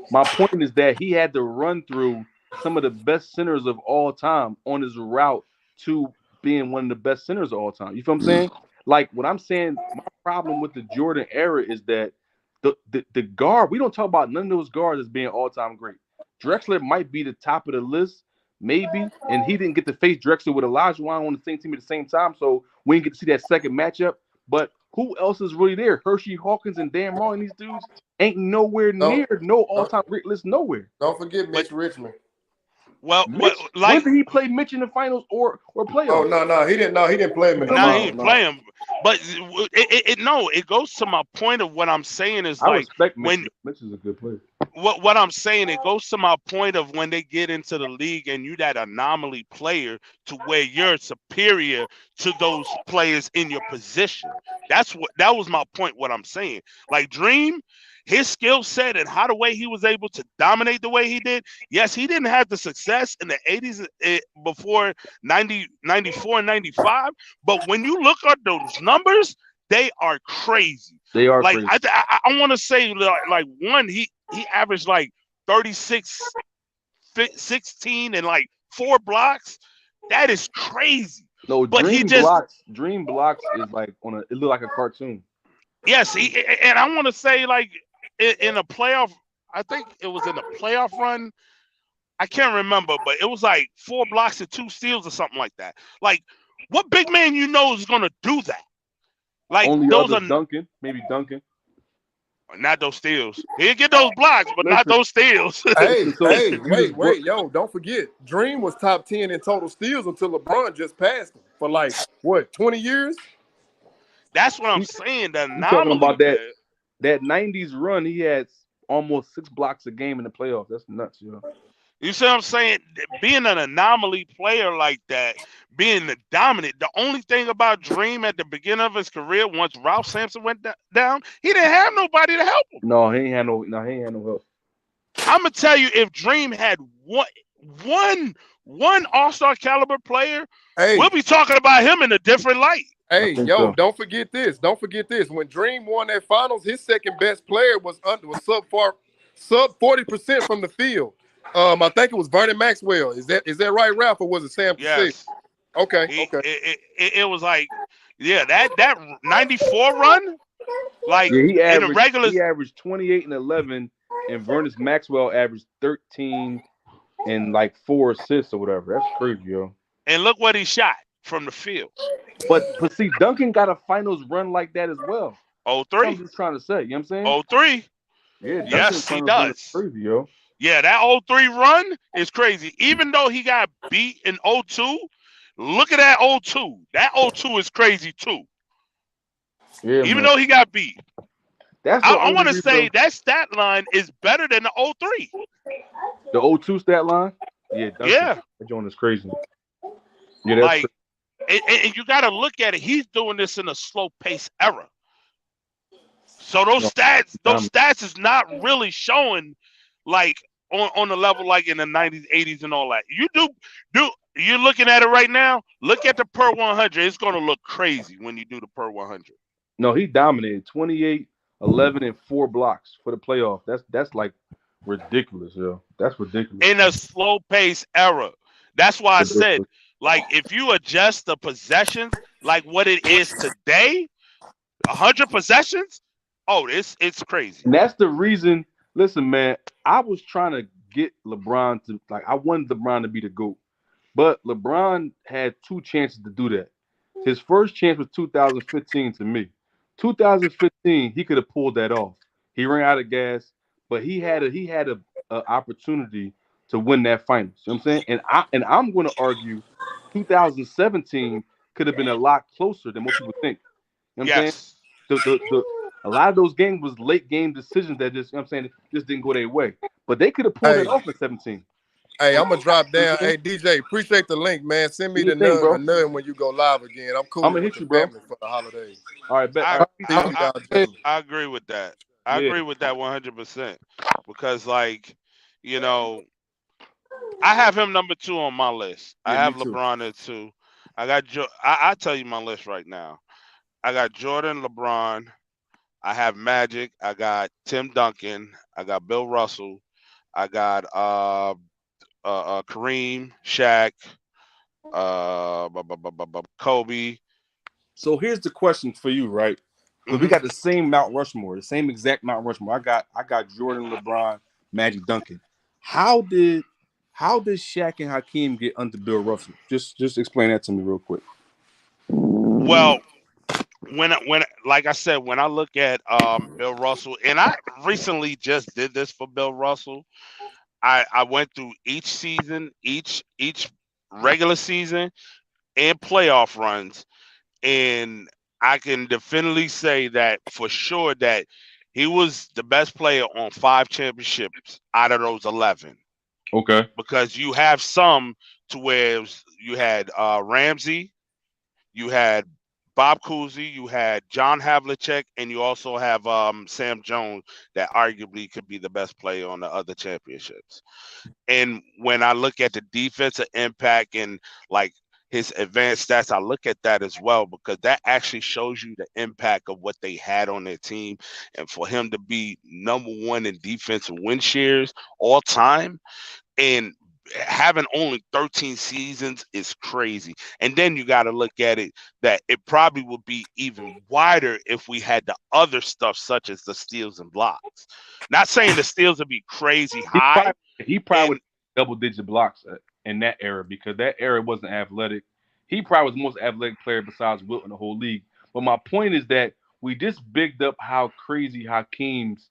Speaker 1: My point is that he had to run through some of the best centers of all time on his route to being one of the best centers of all time. You feel what I'm saying? Like what I'm saying, my problem with the Jordan era is that the guard, we don't talk about none of those guards as being all time great. Drexler might be the top of the list, maybe, and he didn't get to face Drexler with Olajuwon on the same team at the same time, so we didn't get to see that second matchup. But who else is really there? Hershey Hawkins and Dan Marley, these dudes ain't nowhere near no all-time great list nowhere.
Speaker 3: Don't forget Mitch Richmond.
Speaker 4: Well,
Speaker 1: Mitch, when did he play Mitch in the finals or playoffs?
Speaker 3: Oh no, he didn't. No, he didn't play him in the finals.
Speaker 4: He didn't play him. But it goes to my point of what I'm saying is,
Speaker 1: I
Speaker 4: like,
Speaker 1: respect Mitch. Mitch is a good player.
Speaker 4: What I'm saying, it goes to my point of when they get into the league and you that anomaly player to where you're superior to those players in your position. That was my point. What I'm saying, like Dream, his skill set and how the way he was able to dominate the way he did. Yes, he didn't have the success in the 80s before 90, 94, 95. But when you look at those numbers, they are crazy.
Speaker 1: They are
Speaker 4: like,
Speaker 1: crazy.
Speaker 4: I want to say like one, he averaged like 36, 16 and like 4 blocks. That is crazy.
Speaker 1: No,
Speaker 4: but
Speaker 1: Dream blocks is like it looked like a cartoon.
Speaker 4: Yes, and I want to say like in a playoff, I think it was in a playoff run. I can't remember, but it was like 4 blocks and 2 steals or something like that. Like, what big man is going to do that? Like,
Speaker 1: only
Speaker 4: those
Speaker 1: are Duncan, maybe Duncan.
Speaker 4: Not those steals. He'll get those blocks, but not those steals.
Speaker 3: Hey, wait, yo, don't forget. Dream was top 10 in total steals until LeBron just passed him for like, what, 20 years?
Speaker 4: That's what I'm saying. The anomaly,
Speaker 1: talking about that 90s run, he had almost 6 blocks a game in the playoffs. That's nuts, yo.
Speaker 4: You see what I'm saying? Being an anomaly player like that, being the dominant, the only thing about Dream at the beginning of his career, once Ralph Sampson went down, he didn't have nobody to help him.
Speaker 1: No, he ain't had no help.
Speaker 4: I'm gonna tell you, if Dream had one All-Star caliber player, we'll be talking about him in a different light.
Speaker 3: Hey, yo, don't forget this. Don't forget this. When Dream won that finals, his second best player was sub 40% from the field. I think it was Vernon Maxwell. Is that right, Ralph, or was it Sam?
Speaker 4: Yes.
Speaker 3: Okay.
Speaker 4: It was like, yeah, that 94 run, like
Speaker 1: he
Speaker 4: averaged
Speaker 1: 28 and 11, and Vernon Maxwell averaged 13 and like 4 assists or whatever. That's crazy, yo.
Speaker 4: And look what he shot from the field.
Speaker 1: But see, Duncan got a finals run like that as well.
Speaker 4: 03.
Speaker 1: I'm just trying to say, you know what I'm saying?
Speaker 4: 03.
Speaker 1: Yeah,
Speaker 4: yes, he does.
Speaker 1: Crazy, yo.
Speaker 4: Yeah, that 03 run is crazy. Even though he got beat in 02, look at that 02. That 02 is crazy too.
Speaker 1: Yeah,
Speaker 4: even though he got beat.
Speaker 1: I
Speaker 4: want to say that stat line is better than the 03.
Speaker 1: The 02 stat line? Yeah. That joint is crazy. Yeah, that's
Speaker 4: like, and you got to look at it. He's doing this in a slow pace era. So those stats is not really showing like on the level like in the 90s, 80s, and all that. You're looking at it right now. Look at the per 100. It's going to look crazy when you do the per 100.
Speaker 1: No, he dominated 28, 11, and 4 blocks for the playoff. That's like ridiculous, yo. That's ridiculous.
Speaker 4: In a slow pace era. That's why I said, like, if you adjust the possessions like what it is today, 100 possessions, it's crazy.
Speaker 1: And that's the reason. Listen, man, I was trying to get LeBron to, like, I wanted LeBron to be the GOAT. But LeBron had 2 chances to do that. His first chance was 2015 to me. 2015, he could have pulled that off. He ran out of gas, but he had a opportunity to win that finals. You know what I'm saying? And I'm going to argue 2017 could have been a lot closer than what people think. You know what I'm saying? A lot of those games was late game decisions that just, you know what I'm saying, just didn't go their way. But they could have pulled it off in 17.
Speaker 3: Hey, I'm gonna drop down. Hey, DJ, appreciate the link, man. Send me the nut when you go live again. I'm cool.
Speaker 1: I'm gonna hit you, bro,
Speaker 3: for the holidays.
Speaker 1: All right,
Speaker 4: I agree with that. I agree with that 100% because, like, you know, I have him number 2 on my list. I have LeBron at 2. I got I tell you my list right now. I got Jordan, LeBron. I have Magic. I got Tim Duncan. I got Bill Russell. I got Kareem, Shaq, Kobe.
Speaker 1: So here's the question for you, right? Because we got the same Mount Rushmore, the same exact Mount Rushmore. I got Jordan, LeBron, Magic, Duncan. How did How does Shaq and Hakeem get under Bill Russell? Just explain that to me real quick.
Speaker 4: Well, when like I said, when I look at Bill Russell, and I recently just did this for Bill Russell. I went through each season, each regular season and playoff runs, and I can definitively say that for sure that he was the best player on 5 championships out of those 11.
Speaker 1: Okay.
Speaker 4: Because you have some to where you had Ramsey, you had Bob Cousy, you had John Havlicek, and you also have Sam Jones that arguably could be the best player on the other championships. And when I look at the defensive impact and like his advanced stats, I look at that as well because that actually shows you the impact of what they had on their team. And for him to be number one in defensive win shares all time and having only 13 seasons is crazy. And then you got to look at it that it probably would be even wider if we had the other stuff such as the steals and blocks. Not saying the steals would be crazy high.
Speaker 1: He probably
Speaker 4: And
Speaker 1: would double-digit blocks in that era because that era wasn't athletic. He probably was the most athletic player besides Wilt in the whole league. But my point is that we just bigged up how crazy Hakeem's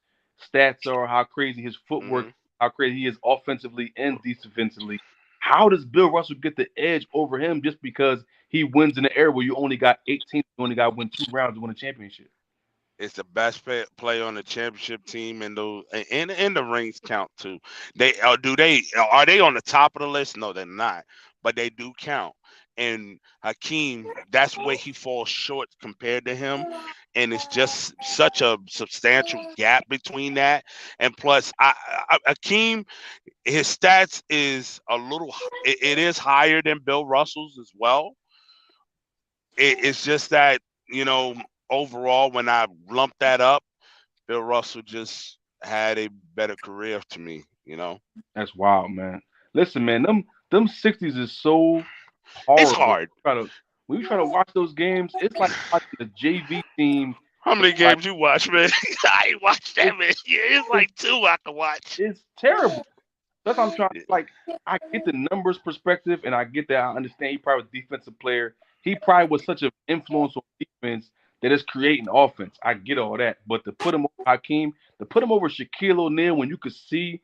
Speaker 1: stats are, how crazy his footwork,
Speaker 4: mhm.
Speaker 1: how crazy he is offensively and defensively. How does Bill Russell get the edge over him just because he wins in the era where you only got 18, you only got to win 2 rounds to win a championship?
Speaker 4: It's the best player on the championship team, and those and the rings count too. They are they on the top of the list? No, they're not, but they do count. And Hakeem, that's where he falls short compared to him, and it's just such a substantial gap between that. And plus, Hakeem, his stats is a little, it is higher than Bill Russell's as well. It's just that overall, when I lump that up, Bill Russell just had a better career to me.
Speaker 1: That's wild, man. Listen, man, them 60s is so
Speaker 4: It's
Speaker 1: horrible.
Speaker 4: hard.
Speaker 1: When you try to watch those games, it's like watching the JV team.
Speaker 4: How many
Speaker 1: Like
Speaker 4: games you watch, man? I ain't watched that many. Yeah, it's
Speaker 1: it's,
Speaker 4: like two I can watch.
Speaker 1: it's terrible. That's what I'm trying. Like, I get the numbers perspective, and I get that. I understand he probably was a defensive player. He probably was such an influence on defense that it's creating offense. I get all that, but to put him over Hakeem, to put him over Shaquille O'Neal, when you could see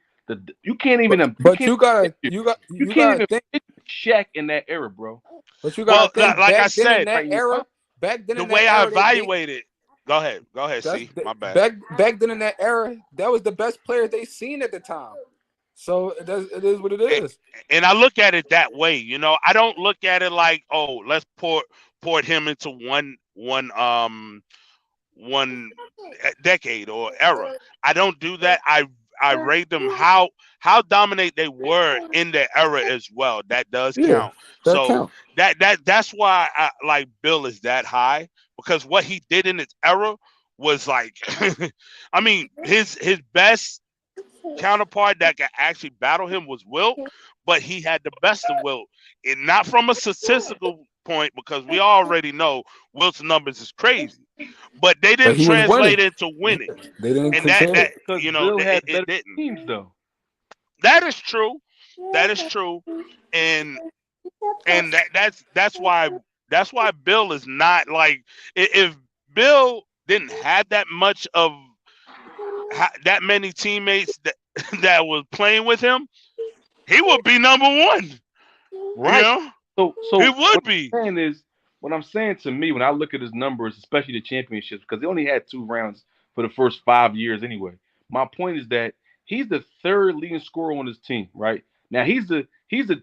Speaker 1: you can't even
Speaker 2: But you gotta
Speaker 1: you
Speaker 2: you
Speaker 1: can't
Speaker 2: gotta
Speaker 1: even
Speaker 2: think.
Speaker 1: picture Shaq in that era, bro.
Speaker 2: But you gotta
Speaker 4: Well,
Speaker 2: think
Speaker 4: like I
Speaker 2: back then in
Speaker 4: said,
Speaker 2: that era. Back then
Speaker 4: the
Speaker 2: in that
Speaker 4: way I
Speaker 2: era, they
Speaker 4: evaluate it. Go ahead. Go ahead.
Speaker 2: that's
Speaker 4: See, my bad.
Speaker 2: back then in that era. That was the best players they seen at the time. So it is what it
Speaker 4: A-
Speaker 2: is.
Speaker 4: And I look at it that way. I don't look at it like, oh, let's port him into one decade or era. I don't do that. I rate them how dominant they were in their era as well. That does
Speaker 2: Yeah,
Speaker 4: count.
Speaker 2: that
Speaker 4: So
Speaker 2: count.
Speaker 4: that's why I like Bill is that high because what he did in his era was like, I mean, his best counterpart that could actually battle him was Wilt, but he had the best of Wilt, and not from a statistical point because we already know Wilt's numbers is crazy, but they
Speaker 2: But
Speaker 4: didn't
Speaker 2: he was winning.
Speaker 4: translate into winning,
Speaker 2: They didn't
Speaker 4: and that
Speaker 2: control
Speaker 4: that
Speaker 2: it.
Speaker 1: Because Bill
Speaker 4: it,
Speaker 1: had
Speaker 4: it
Speaker 1: better
Speaker 4: didn't.
Speaker 1: teams, though.
Speaker 4: That is true. That is true, and that's why Bill is not like if Bill didn't have that much of that many teammates that that was playing with him, he would be number one. You
Speaker 1: Right.
Speaker 4: know, he
Speaker 1: So
Speaker 4: would be.
Speaker 1: what I'm saying to me when I look at his numbers, especially the championships, because they only had 2 rounds for the first 5 years anyway. My point is that he's the third leading scorer on his team, right? Now he's the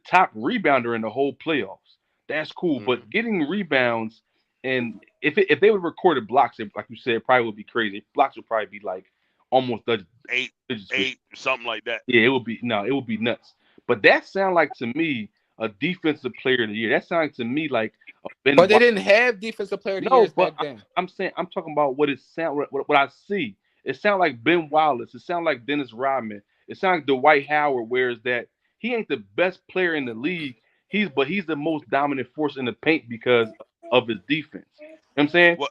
Speaker 1: top rebounder in the whole playoffs. That's cool,
Speaker 4: Mm.
Speaker 1: but getting rebounds and if they would recorded blocks, like you said, it probably would be crazy. Blocks would probably be like almost double
Speaker 4: Eight,
Speaker 1: digits.
Speaker 4: something like that.
Speaker 1: Yeah, it would be nuts. But that sound like to me a defensive player of the year. That sounds to me like a Ben
Speaker 2: But they
Speaker 1: White.
Speaker 2: didn't have defensive player of the
Speaker 1: No,
Speaker 2: years
Speaker 1: but
Speaker 2: back then.
Speaker 1: I'm saying I'm talking about what it sound what I see. It sounds like Ben Wallace. It sounds like Dennis Rodman. It sounds like Dwight Howard. Whereas that he ain't the best player in the league. He's the most dominant force in the paint because of his defense. You know what I'm saying?
Speaker 4: Well,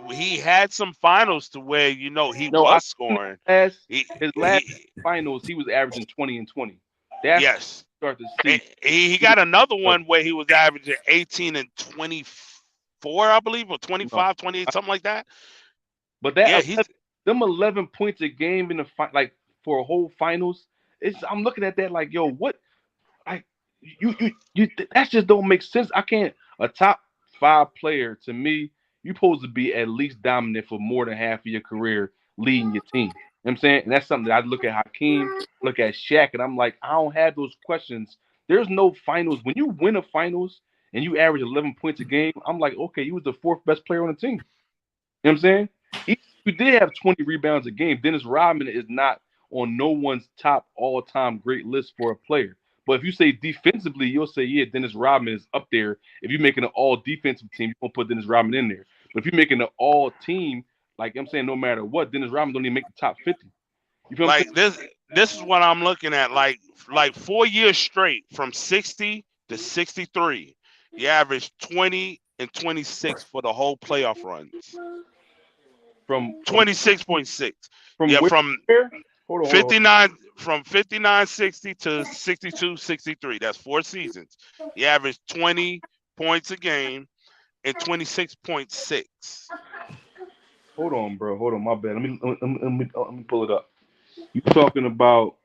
Speaker 4: he had some finals to where he
Speaker 1: No,
Speaker 4: was scoring. He
Speaker 1: his last
Speaker 4: he
Speaker 1: finals he was averaging 20 and 20.
Speaker 5: That's
Speaker 4: Yes.
Speaker 5: start to
Speaker 4: And
Speaker 5: see.
Speaker 4: he got another one where he was averaging 18 and 24, I believe, or
Speaker 5: No,
Speaker 4: 25, 28, something like that.
Speaker 5: but that
Speaker 4: Yeah, he's
Speaker 5: them 11 points a game in the like for a whole finals. I'm looking at that like, yo, what? Like you that just don't make sense. I can't a top 5 player to me, you supposed to be at least dominant for more than half of your career leading your team. You know what I'm saying? And that's something that I look at Hakeem, look at Shaq, and I'm like, I don't have those questions. There's no finals. When you win a finals and you average 11 points a game, I'm like, okay, you was the 4th best player on the team. You know what I'm saying? Even if you did have 20 rebounds a game, Dennis Rodman is not on no one's top all-time great list for a player. But if you say defensively, you'll say, yeah, Dennis Rodman is up there. If you're making an all-defensive team, you're going to put Dennis Rodman in there. But if you're making an all-team, like I'm saying, no matter what, Dennis Rodman don't even make the top 50. You feel what I'm
Speaker 4: like this. This is what I'm looking at. Like 4 years straight from 60 to 63, he averaged 20 and 26 for the whole playoff runs.
Speaker 5: saying?
Speaker 4: 26.6.
Speaker 5: From
Speaker 4: Yeah,
Speaker 5: where?
Speaker 4: from
Speaker 5: Hold on, hold on.
Speaker 4: 59 from 59-60 to 62-63. That's 4 seasons. He averaged 20 points a game and 26.6.
Speaker 5: Hold on, bro. Hold on, my bad. Let me pull it up. You talking about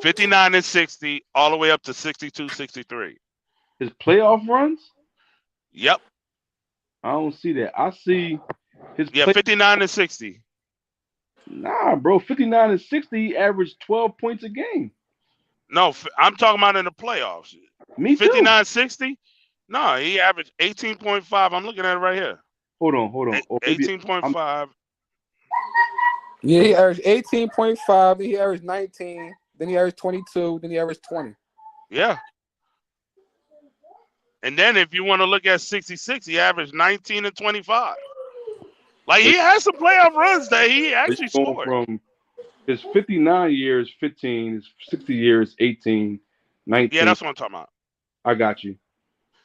Speaker 4: 59 and 60 all the way up to 62-63.
Speaker 5: his playoff runs?
Speaker 4: Yep.
Speaker 5: I don't see that. I see his
Speaker 4: Yeah, 59 and 60.
Speaker 5: Nah, bro. 59 and 60, he averaged 12 points a game.
Speaker 4: No, I'm talking about in the playoffs.
Speaker 5: Me too.
Speaker 4: 59-60? No, he averaged 18.5. I'm looking at it right here.
Speaker 5: Hold on. Or maybe
Speaker 4: 18.5.
Speaker 2: Yeah, he averaged 18.5, then he averaged 19, then he averaged 22, then he averaged 20.
Speaker 4: Yeah. And then if you want to look at 66, he averaged 19 and 25. Like he had some playoff runs that he
Speaker 5: it's
Speaker 4: actually
Speaker 5: going
Speaker 4: scored.
Speaker 5: from his 59 years, 15, his 60 years, 18, 19.
Speaker 4: Yeah, that's what I'm talking about.
Speaker 5: I got you.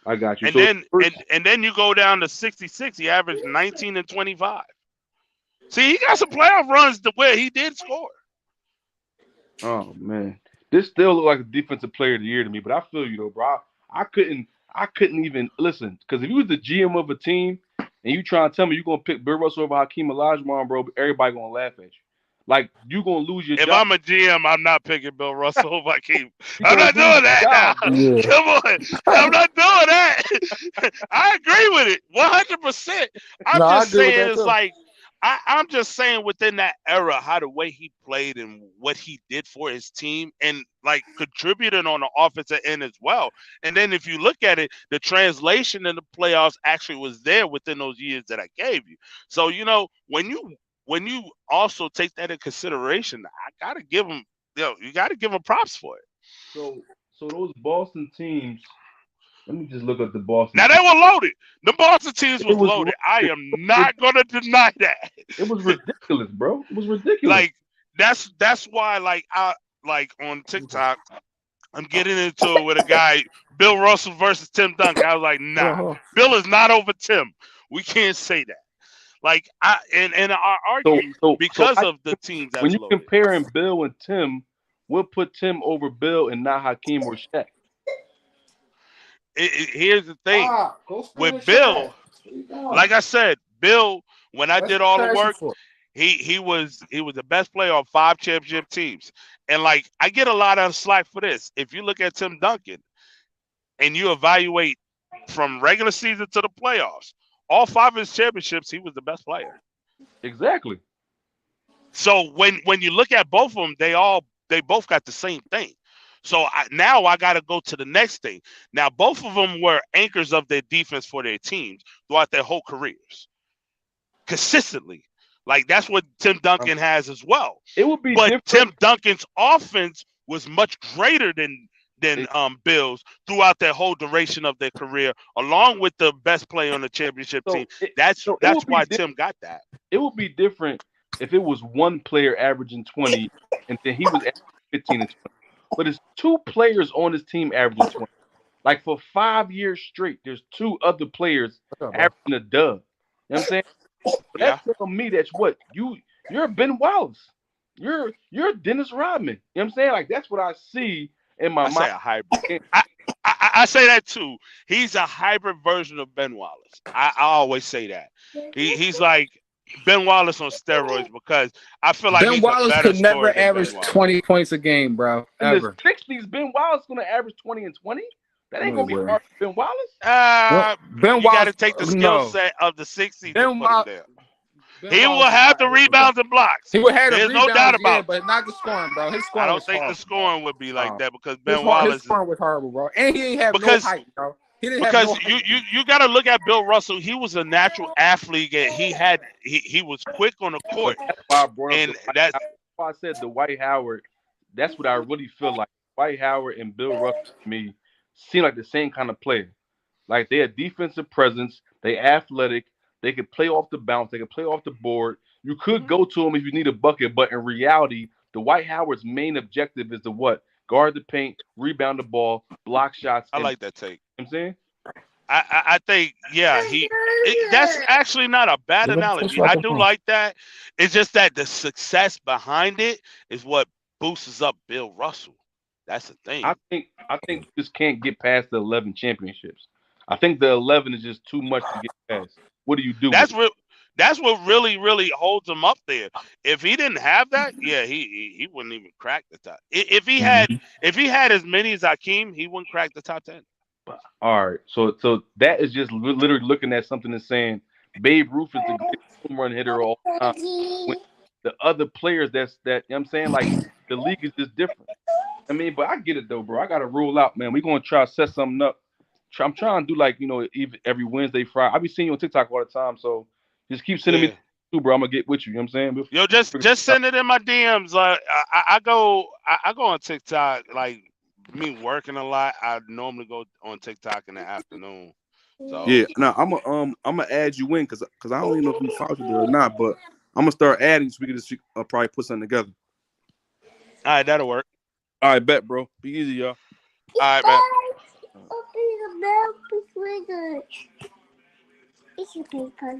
Speaker 4: And
Speaker 5: So
Speaker 4: then and then you go down to 66, he averaged 19 and 25. See, he got some playoff runs to where he did score.
Speaker 5: oh man, this still look like a defensive player of the year to me. But I feel you though, bro. I couldn't even listen because if you was the GM of a team and you trying to tell me you're gonna pick Bill Russell over Hakeem Olajuwon, bro, everybody gonna laugh at you. Like you gonna lose your
Speaker 4: If
Speaker 5: job.
Speaker 4: I'm a GM, I'm not picking Bill Russell over Hakeem.
Speaker 5: You
Speaker 4: I'm
Speaker 5: gonna
Speaker 4: not
Speaker 5: lose
Speaker 4: doing
Speaker 5: your
Speaker 4: that
Speaker 5: job,
Speaker 4: now.
Speaker 5: bro.
Speaker 2: Yeah.
Speaker 4: Come on. I'm not doing that. I agree with it 100%. I'm
Speaker 2: No, I
Speaker 4: just
Speaker 2: agree with
Speaker 4: saying
Speaker 2: that
Speaker 4: it's
Speaker 2: too.
Speaker 4: like I'm just saying within that era, how the way he played and what he did for his team and like contributed on the offensive end as well. And then if you look at it, the translation in the playoffs actually was there within those years that I gave you. So, when you also take that in consideration, I gotta give him, you gotta give him props for it.
Speaker 5: So those Boston teams. Let me just look at the Boston
Speaker 4: Now they
Speaker 5: team.
Speaker 4: were loaded. The Boston teams
Speaker 5: It
Speaker 4: was
Speaker 5: was
Speaker 4: loaded. I am
Speaker 5: it,
Speaker 4: not gonna deny that.
Speaker 5: it was ridiculous, bro. It was ridiculous.
Speaker 4: Like that's why like I like on TikTok I'm getting into it with a guy, Bill Russell versus Tim Duncan. I was like, nah,
Speaker 2: Uh-huh.
Speaker 4: Bill is not over Tim. We can't say that. Like I
Speaker 5: So
Speaker 4: argue
Speaker 5: so so
Speaker 4: because of the teams
Speaker 5: when
Speaker 4: that's
Speaker 5: you
Speaker 4: loaded.
Speaker 5: comparing Bill and Tim, we'll put Tim over Bill and not Hakeem or Shaq.
Speaker 4: Here's the thing
Speaker 2: Go spin the
Speaker 4: with
Speaker 2: trash.
Speaker 4: Bill.
Speaker 2: What you doing?
Speaker 4: Like I said, Bill, when I
Speaker 2: That's
Speaker 4: did
Speaker 2: the
Speaker 4: all the
Speaker 2: trash you
Speaker 4: work,
Speaker 2: for.
Speaker 4: he was the best player on 5 championship teams. And like I get a lot of slack for this. If you look at Tim Duncan and you evaluate from regular season to the playoffs, all 5 of his championships, he was the best player.
Speaker 5: Exactly.
Speaker 4: So when you look at both of them, they both got the same thing. So now I got to go to the next thing. Now both of them were anchors of their defense for their teams throughout their whole careers, consistently. Like that's what Tim Duncan has as well.
Speaker 5: It would be
Speaker 4: But
Speaker 5: different.
Speaker 4: Tim Duncan's offense was much greater than Bill's throughout their whole duration of their career, along with the best player on the championship
Speaker 5: So
Speaker 4: team. That's
Speaker 5: it would be
Speaker 4: why Tim got that.
Speaker 5: it would be different if it was one player averaging 20 and then he was averaging 15 and 20. But it's 2 players on his team averaging 20. Like for 5 years straight, there's 2 other players
Speaker 2: What's up, bro?
Speaker 5: averaging a dub. You know what I'm saying? So
Speaker 4: Yeah.
Speaker 5: that's telling me that's what you're Ben Wallace. You're Dennis Rodman. You know what I'm saying? Like that's what I see in my
Speaker 4: I say
Speaker 5: mind.
Speaker 4: a hybrid. I say that too. He's a hybrid version of Ben Wallace. I always say that. He's like Ben Wallace on steroids because I feel like
Speaker 2: Ben
Speaker 4: he's a
Speaker 2: Wallace
Speaker 4: better
Speaker 2: could never
Speaker 4: scorer than Ben
Speaker 2: average
Speaker 4: Wallace.
Speaker 2: 20 points a game, bro.
Speaker 5: In the
Speaker 2: Ever.
Speaker 5: 60s, Ben Wallace gonna average 20 and 20. That ain't
Speaker 2: No, he
Speaker 5: gonna be
Speaker 2: wouldn't.
Speaker 5: hard for Ben Wallace.
Speaker 2: Ben
Speaker 4: You got to
Speaker 2: Wallace,
Speaker 4: take the skill
Speaker 2: no.
Speaker 4: set of the 60s to
Speaker 2: Ben
Speaker 4: put him
Speaker 2: Wallace,
Speaker 4: there.
Speaker 2: Ben
Speaker 4: He will
Speaker 2: Wallace is
Speaker 4: have
Speaker 2: not
Speaker 4: the
Speaker 2: able, bro.
Speaker 4: rebounds and blocks.
Speaker 2: He would have the
Speaker 4: There's no doubt
Speaker 2: rebounds, yeah,
Speaker 4: about it.
Speaker 2: but not the scoring, bro. His
Speaker 4: I
Speaker 2: scoring
Speaker 4: don't
Speaker 2: was
Speaker 4: think the
Speaker 2: horrible.
Speaker 4: scoring would be like that because
Speaker 2: His
Speaker 4: Ben Wallace is
Speaker 2: scoring was horrible, bro. And he didn't have no
Speaker 4: because
Speaker 2: height, bro. He didn't have
Speaker 4: because
Speaker 2: no height.
Speaker 4: you got to look at Bill Russell. He was a natural athlete. And he was quick on the
Speaker 5: But
Speaker 4: court,
Speaker 5: that's why I brought up
Speaker 4: and
Speaker 5: the White
Speaker 4: that's
Speaker 5: Howard. That's why I said the White Howard. That's what I really feel like. White Howard and Bill Russell to me seem like the same kind of player. Like they're defensive presence, they athletic, they can play off the bounce, they can play off the board. You could go to them if you need a bucket, but in reality, the White Howard's main objective is to what? Guard the paint, rebound the ball, block shots.
Speaker 4: I
Speaker 5: And
Speaker 4: like that take.
Speaker 5: you know what I'm saying?
Speaker 4: I think yeah that's actually not a bad
Speaker 2: Yeah, let me push
Speaker 4: analogy.
Speaker 2: you out
Speaker 4: I
Speaker 2: the
Speaker 4: do
Speaker 2: phone.
Speaker 4: like that. It's just that the success behind it is what boosts up Bill Russell. That's the thing.
Speaker 5: I think you just can't get past the 11 championships. I think the 11 is just too much to get past. What do you do with it?
Speaker 4: That's what really holds him up there. If he didn't have that, yeah, he wouldn't even crack the top. If he had as many as Hakeem, he wouldn't crack the top 10.
Speaker 5: All right, so that is just literally looking at something and saying Babe Ruth is the greatest home run hitter of all time. When the other players that you know what I'm saying, like the league is just different. I mean, but I get it though, bro. I gotta rule out, man. We're gonna try to set something up. I'm trying to do like even every Wednesday, Friday. I be seeing you on TikTok all the time, so just keep sending me too, bro. I'm gonna get with you. You know what I'm saying?
Speaker 4: Yo, just send it in my DMs. I go on TikTok like me working a lot. I normally go on TikTok in the afternoon. So
Speaker 1: Yeah, now I'm gonna add you in because I don't even know if you followed you there or not, but I'm gonna start adding so we can just probably put something together.
Speaker 4: All right, that'll work.
Speaker 1: All right, bet, bro. Be easy, y'all.
Speaker 4: All right, man.
Speaker 6: Open the bell before the. It's okay,